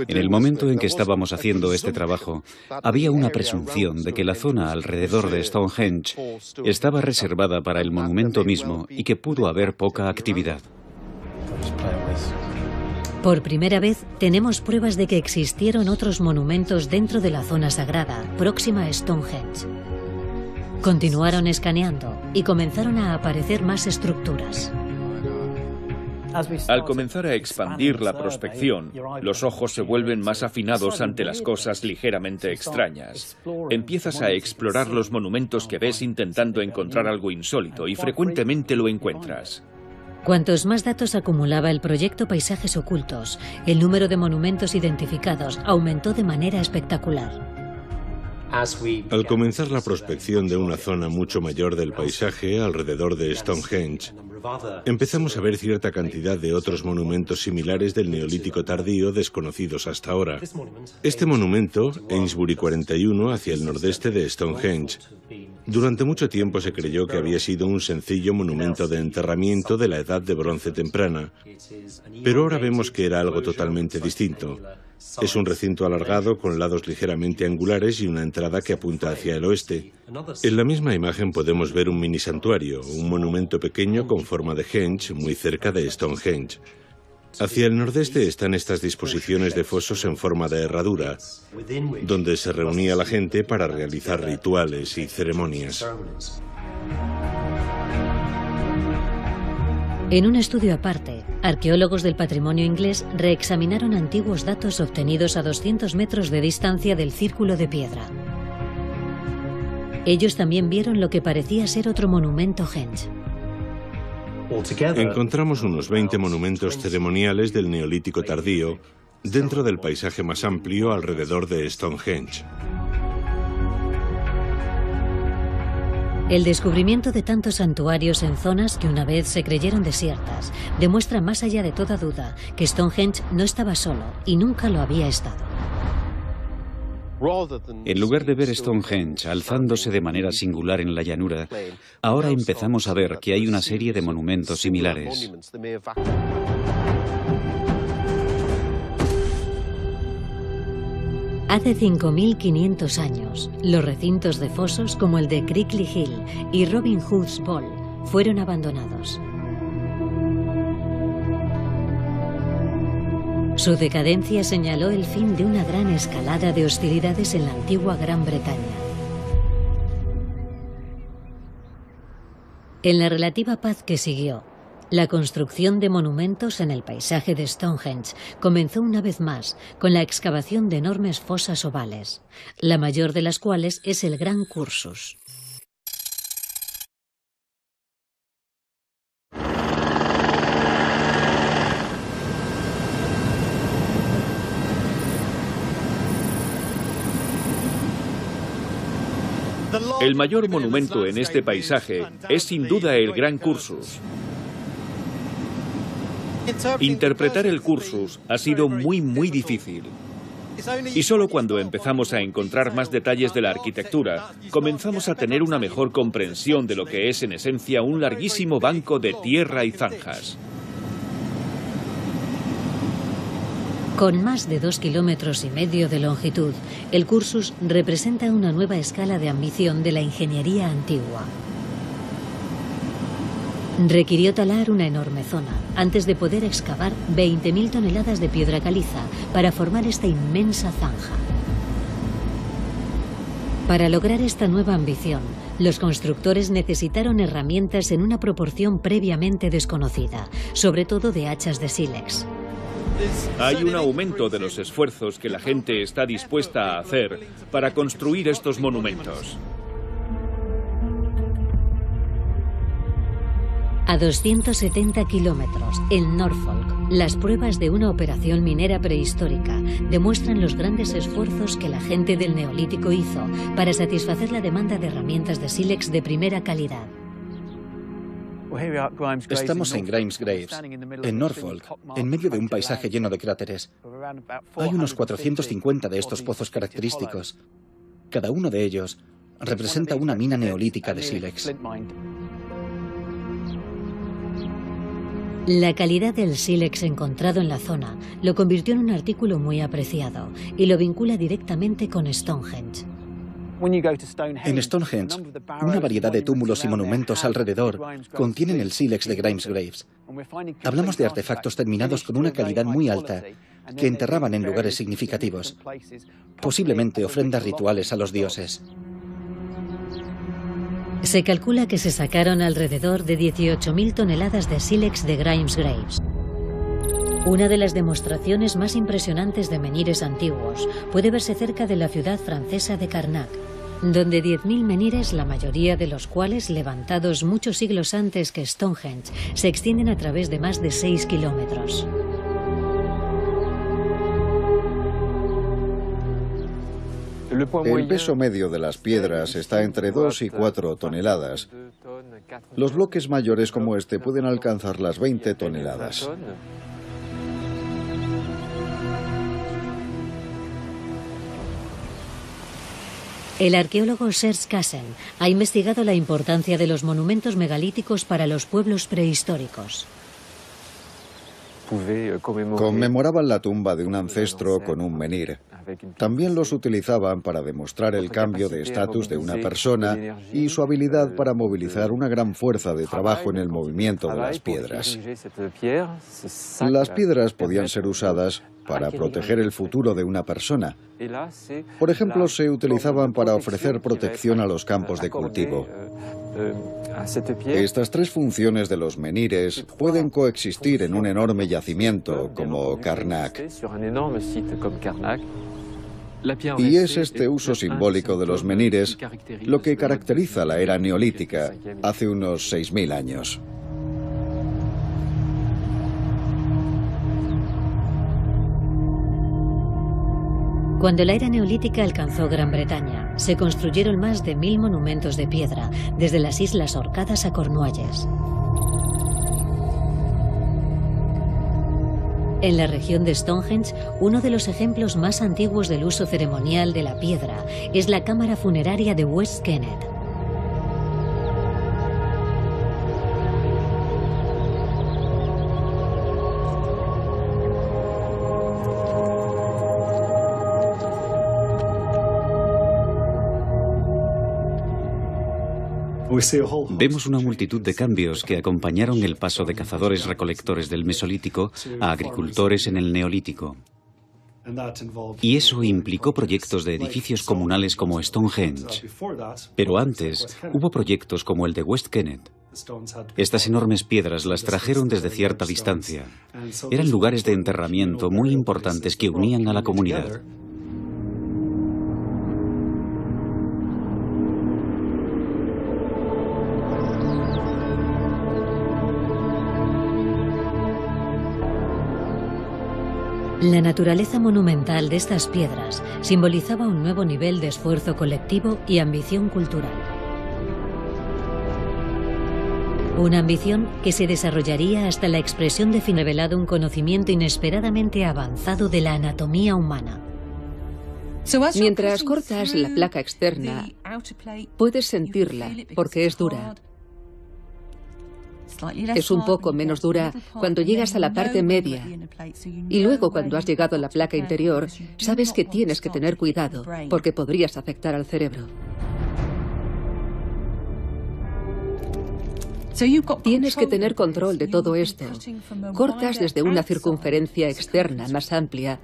En el momento en que estábamos haciendo este trabajo, había una presunción de que la zona alrededor de Stonehenge estaba reservada para el monumento mismo y que pudo haber poca actividad. Por primera vez, tenemos pruebas de que existieron otros monumentos dentro de la zona sagrada, próxima a Stonehenge. Continuaron escaneando y comenzaron a aparecer más estructuras. Al comenzar a expandir la prospección, los ojos se vuelven más afinados ante las cosas ligeramente extrañas. Empiezas a explorar los monumentos que ves intentando encontrar algo insólito y frecuentemente lo encuentras. Cuantos más datos acumulaba el proyecto Paisajes Ocultos, el número de monumentos identificados aumentó de manera espectacular. Al comenzar la prospección de una zona mucho mayor del paisaje alrededor de Stonehenge, empezamos a ver cierta cantidad de otros monumentos similares del Neolítico tardío desconocidos hasta ahora. Este monumento, Amesbury 41, hacia el nordeste de Stonehenge, durante mucho tiempo se creyó que había sido un sencillo monumento de enterramiento de la Edad de Bronce temprana, pero ahora vemos que era algo totalmente distinto. Es un recinto alargado con lados ligeramente angulares y una entrada que apunta hacia el oeste. En la misma imagen podemos ver un mini santuario, un monumento pequeño con forma de henge muy cerca de Stonehenge. Hacia el nordeste están estas disposiciones de fosos en forma de herradura, donde se reunía la gente para realizar rituales y ceremonias. En un estudio aparte, arqueólogos del patrimonio inglés reexaminaron antiguos datos obtenidos a 200 metros de distancia del círculo de piedra. Ellos también vieron lo que parecía ser otro monumento henge. Encontramos unos 20 monumentos ceremoniales del Neolítico tardío dentro del paisaje más amplio alrededor de Stonehenge. El descubrimiento de tantos santuarios en zonas que una vez se creyeron desiertas demuestra más allá de toda duda que Stonehenge no estaba solo y nunca lo había estado. En lugar de ver Stonehenge alzándose de manera singular en la llanura, ahora empezamos a ver que hay una serie de monumentos similares. Hace 5.500 años, los recintos de fosos como el de Crickley Hill y Robin Hood's Ball fueron abandonados. Su decadencia señaló el fin de una gran escalada de hostilidades en la antigua Gran Bretaña. En la relativa paz que siguió, la construcción de monumentos en el paisaje de Stonehenge comenzó una vez más con la excavación de enormes fosas ovales, la mayor de las cuales es el Gran Cursus. El mayor monumento en este paisaje es sin duda el Gran Cursus. Interpretar el Cursus ha sido muy difícil. Y solo cuando empezamos a encontrar más detalles de la arquitectura, comenzamos a tener una mejor comprensión de lo que es en esencia un larguísimo banco de tierra y zanjas. Con más de 2,5 kilómetros de longitud, el Cursus representa una nueva escala de ambición de la ingeniería antigua. Requirió talar una enorme zona antes de poder excavar 20.000 toneladas de piedra caliza para formar esta inmensa zanja. Para lograr esta nueva ambición, los constructores necesitaron herramientas en una proporción previamente desconocida, sobre todo de hachas de sílex. Hay un aumento de los esfuerzos que la gente está dispuesta a hacer para construir estos monumentos. A 270 kilómetros, en Norfolk, las pruebas de una operación minera prehistórica demuestran los grandes esfuerzos que la gente del Neolítico hizo para satisfacer la demanda de herramientas de sílex de primera calidad. Estamos en Grimes Graves, en Norfolk, en medio de un paisaje lleno de cráteres. Hay unos 450 de estos pozos característicos. Cada uno de ellos representa una mina neolítica de sílex. La calidad del sílex encontrado en la zona lo convirtió en un artículo muy apreciado y lo vincula directamente con Stonehenge. En Stonehenge, una variedad de túmulos y monumentos alrededor contienen el sílex de Grimes Graves. Hablamos de artefactos terminados con una calidad muy alta que enterraban en lugares significativos, posiblemente ofrendas rituales a los dioses. Se calcula que se sacaron alrededor de 18.000 toneladas de sílex de Grimes Graves. Una de las demostraciones más impresionantes de menhires antiguos puede verse cerca de la ciudad francesa de Carnac, donde 10.000 menhires, la mayoría de los cuales levantados muchos siglos antes que Stonehenge, se extienden a través de más de 6 kilómetros. El peso medio de las piedras está entre 2 y 4 toneladas. Los bloques mayores como este pueden alcanzar las 20 toneladas. El arqueólogo Serge Cassen ha investigado la importancia de los monumentos megalíticos para los pueblos prehistóricos. Conmemoraban la tumba de un ancestro con un menhir. También los utilizaban para demostrar el cambio de estatus de una persona y su habilidad para movilizar una gran fuerza de trabajo en el movimiento de las piedras. Las piedras podían ser usadas para proteger el futuro de una persona. Por ejemplo, se utilizaban para ofrecer protección a los campos de cultivo. Estas tres funciones de los menhires pueden coexistir en un enorme yacimiento como Carnac. Y es este uso simbólico de los menhires lo que caracteriza la era neolítica hace unos 6.000 años. Cuando la era neolítica alcanzó Gran Bretaña, se construyeron más de 1.000 monumentos de piedra, desde las Islas Orcadas a Cornualles. En la región de Stonehenge, uno de los ejemplos más antiguos del uso ceremonial de la piedra es la cámara funeraria de West Kennet. Vemos una multitud de cambios que acompañaron el paso de cazadores-recolectores del Mesolítico a agricultores en el Neolítico. Y eso implicó proyectos de edificios comunales como Stonehenge. Pero antes hubo proyectos como el de West Kennet. Estas enormes piedras las trajeron desde cierta distancia. Eran lugares de enterramiento muy importantes que unían a la comunidad. La naturaleza monumental de estas piedras simbolizaba un nuevo nivel de esfuerzo colectivo y ambición cultural. Una ambición que se desarrollaría hasta la expresión de revelado un conocimiento inesperadamente avanzado de la anatomía humana. Mientras cortas la placa externa, puedes sentirla porque es dura. Es un poco menos dura cuando llegas a la parte media. Y luego, cuando has llegado a la placa interior, sabes que tienes que tener cuidado porque podrías afectar al cerebro. Tienes que tener control de todo esto. Cortas desde una circunferencia externa más amplia,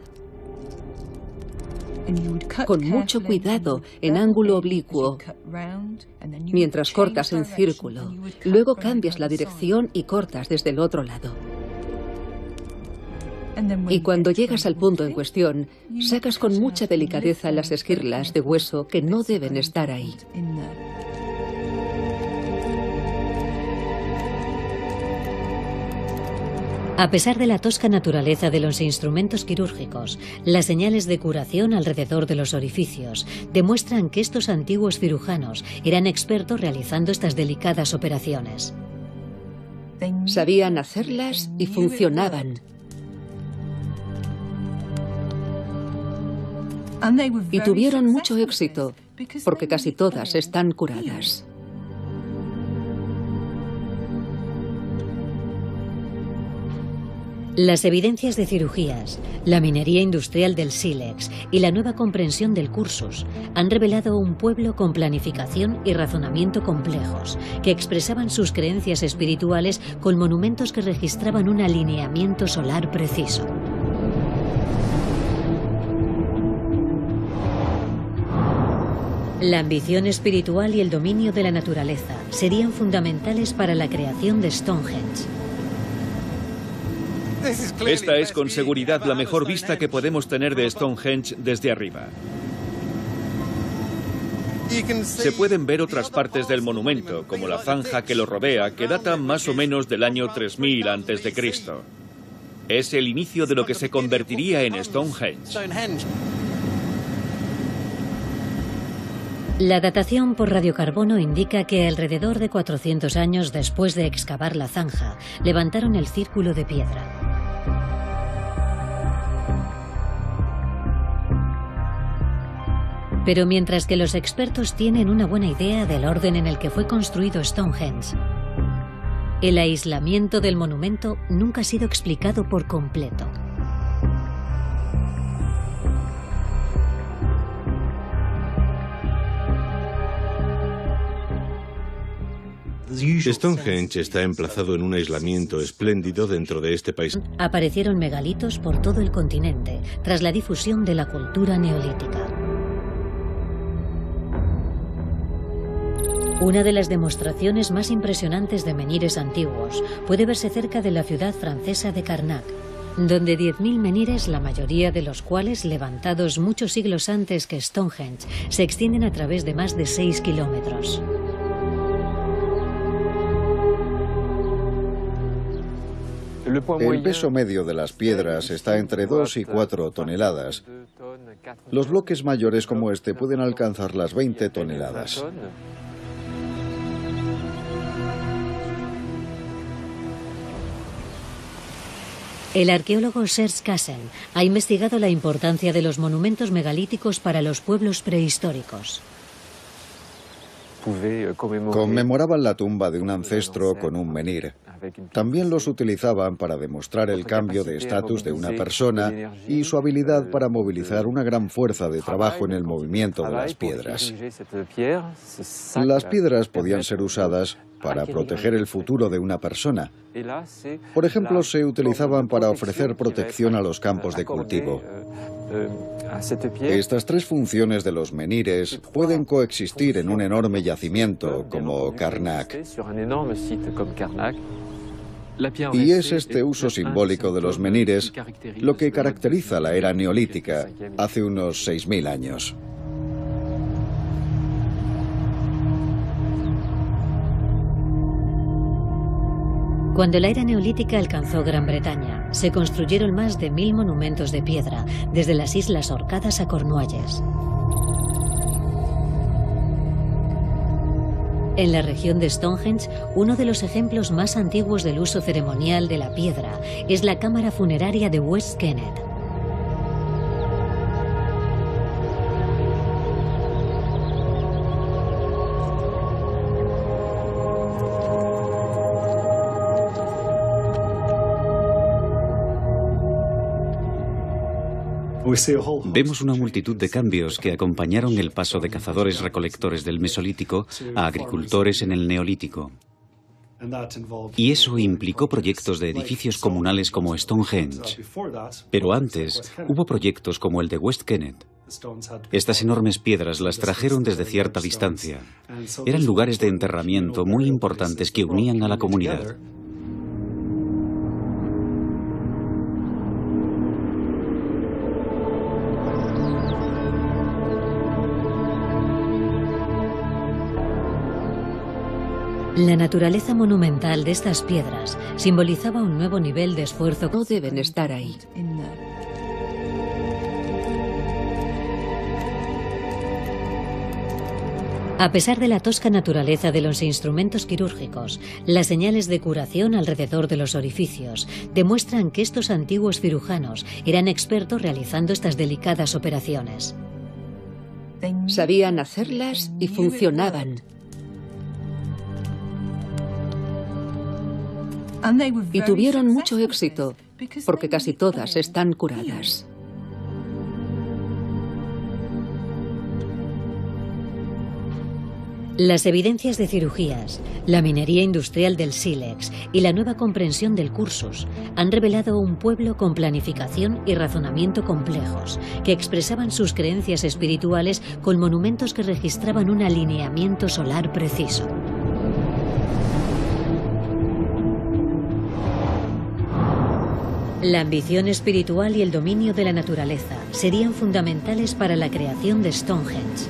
con mucho cuidado, en ángulo oblicuo, mientras cortas en círculo. Luego cambias la dirección y cortas desde el otro lado. Y cuando llegas al punto en cuestión, sacas con mucha delicadeza las esquirlas de hueso que no deben estar ahí. A pesar de la tosca naturaleza de los instrumentos quirúrgicos, las señales de curación alrededor de los orificios demuestran que estos antiguos cirujanos eran expertos realizando estas delicadas operaciones. Sabían hacerlas y funcionaban. Y tuvieron mucho éxito, porque casi todas están curadas. Las evidencias de cirugías, la minería industrial del sílex y la nueva comprensión del cursus han revelado un pueblo con planificación y razonamiento complejos, que expresaban sus creencias espirituales con monumentos que registraban un alineamiento solar preciso. La ambición espiritual y el dominio de la naturaleza serían fundamentales para la creación de Stonehenge. Esta es con seguridad la mejor vista que podemos tener de Stonehenge desde arriba. Se pueden ver otras partes del monumento, como la zanja que lo rodea, que data más o menos del año 3000 a.C. Es el inicio de lo que se convertiría en Stonehenge. La datación por radiocarbono indica que alrededor de 400 años después de excavar la zanja, levantaron el círculo de piedra. Pero mientras que los expertos tienen una buena idea del orden en el que fue construido Stonehenge, el aislamiento del monumento nunca ha sido explicado por completo. Stonehenge está emplazado en un aislamiento espléndido dentro de este país. Aparecieron megalitos por todo el continente tras la difusión de la cultura neolítica. Una de las demostraciones más impresionantes de menhires antiguos puede verse cerca de la ciudad francesa de Karnak, donde 10.000 menhires, la mayoría de los cuales levantados muchos siglos antes que Stonehenge, se extienden a través de más de 6 kilómetros. El peso medio de las piedras está entre 2 y 4 toneladas. Los bloques mayores como este pueden alcanzar las 20 toneladas. El arqueólogo Serge Kassen ha investigado la importancia de los monumentos megalíticos para los pueblos prehistóricos. Conmemoraban la tumba de un ancestro con un menhir. También los utilizaban para demostrar el cambio de estatus de una persona y su habilidad para movilizar una gran fuerza de trabajo en el movimiento de las piedras. Las piedras podían ser usadas para proteger el futuro de una persona. Por ejemplo, se utilizaban para ofrecer protección a los campos de cultivo. Estas tres funciones de los menhires pueden coexistir en un enorme yacimiento como Karnak. Y es este uso simbólico de los menhires lo que caracteriza la era neolítica hace unos 6.000 años. Cuando la era neolítica alcanzó Gran Bretaña, se construyeron más de 1000 monumentos de piedra, desde las Islas Orcadas a Cornualles. En la región de Stonehenge, uno de los ejemplos más antiguos del uso ceremonial de la piedra es la cámara funeraria de West Kennet. Vemos una multitud de cambios que acompañaron el paso de cazadores-recolectores del Mesolítico a agricultores en el Neolítico. Y eso implicó proyectos de edificios comunales como Stonehenge. Pero antes hubo proyectos como el de West Kennet. Estas enormes piedras las trajeron desde cierta distancia. Eran lugares de enterramiento muy importantes que unían a la comunidad. La naturaleza monumental de estas piedras simbolizaba un nuevo nivel de esfuerzo. No deben estar ahí. A pesar de la tosca naturaleza de los instrumentos quirúrgicos, las señales de curación alrededor de los orificios demuestran que estos antiguos cirujanos eran expertos realizando estas delicadas operaciones. Sabían hacerlas y funcionaban. Y tuvieron mucho éxito, porque casi todas están curadas. Las evidencias de cirugías, la minería industrial del sílex y la nueva comprensión del cursus han revelado un pueblo con planificación y razonamiento complejos, que expresaban sus creencias espirituales con monumentos que registraban un alineamiento solar preciso. La ambición espiritual y el dominio de la naturaleza serían fundamentales para la creación de Stonehenge.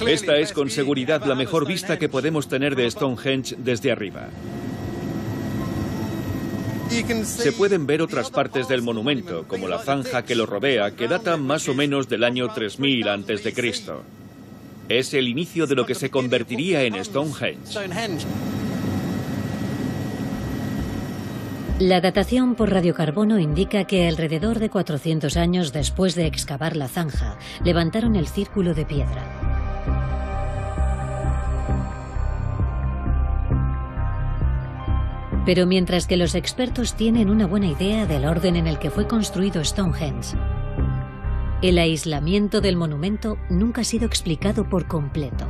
Esta es con seguridad la mejor vista que podemos tener de Stonehenge desde arriba. Se pueden ver otras partes del monumento, como la zanja que lo rodea, que data más o menos del año 3000 a.C. Es el inicio de lo que se convertiría en Stonehenge. La datación por radiocarbono indica que alrededor de 400 años después de excavar la zanja, levantaron el círculo de piedra. Pero mientras que los expertos tienen una buena idea del orden en el que fue construido Stonehenge, el aislamiento del monumento nunca ha sido explicado por completo.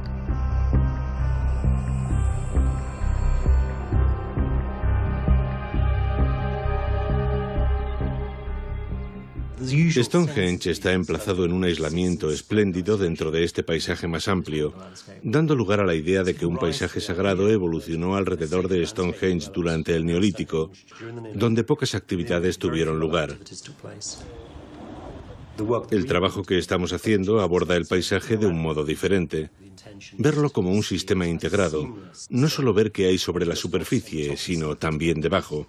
Stonehenge está emplazado en un aislamiento espléndido dentro de este paisaje más amplio, dando lugar a la idea de que un paisaje sagrado evolucionó alrededor de Stonehenge durante el Neolítico, donde pocas actividades tuvieron lugar. El trabajo que estamos haciendo aborda el paisaje de un modo diferente. Verlo como un sistema integrado, no solo ver qué hay sobre la superficie, sino también debajo.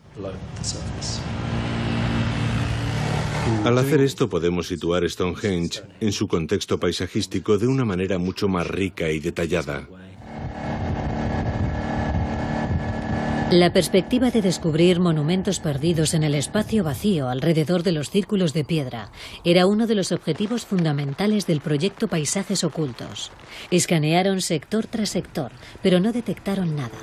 Al hacer esto podemos situar Stonehenge en su contexto paisajístico de una manera mucho más rica y detallada. La perspectiva de descubrir monumentos perdidos en el espacio vacío alrededor de los círculos de piedra era uno de los objetivos fundamentales del proyecto Paisajes Ocultos. Escanearon sector tras sector, pero no detectaron nada.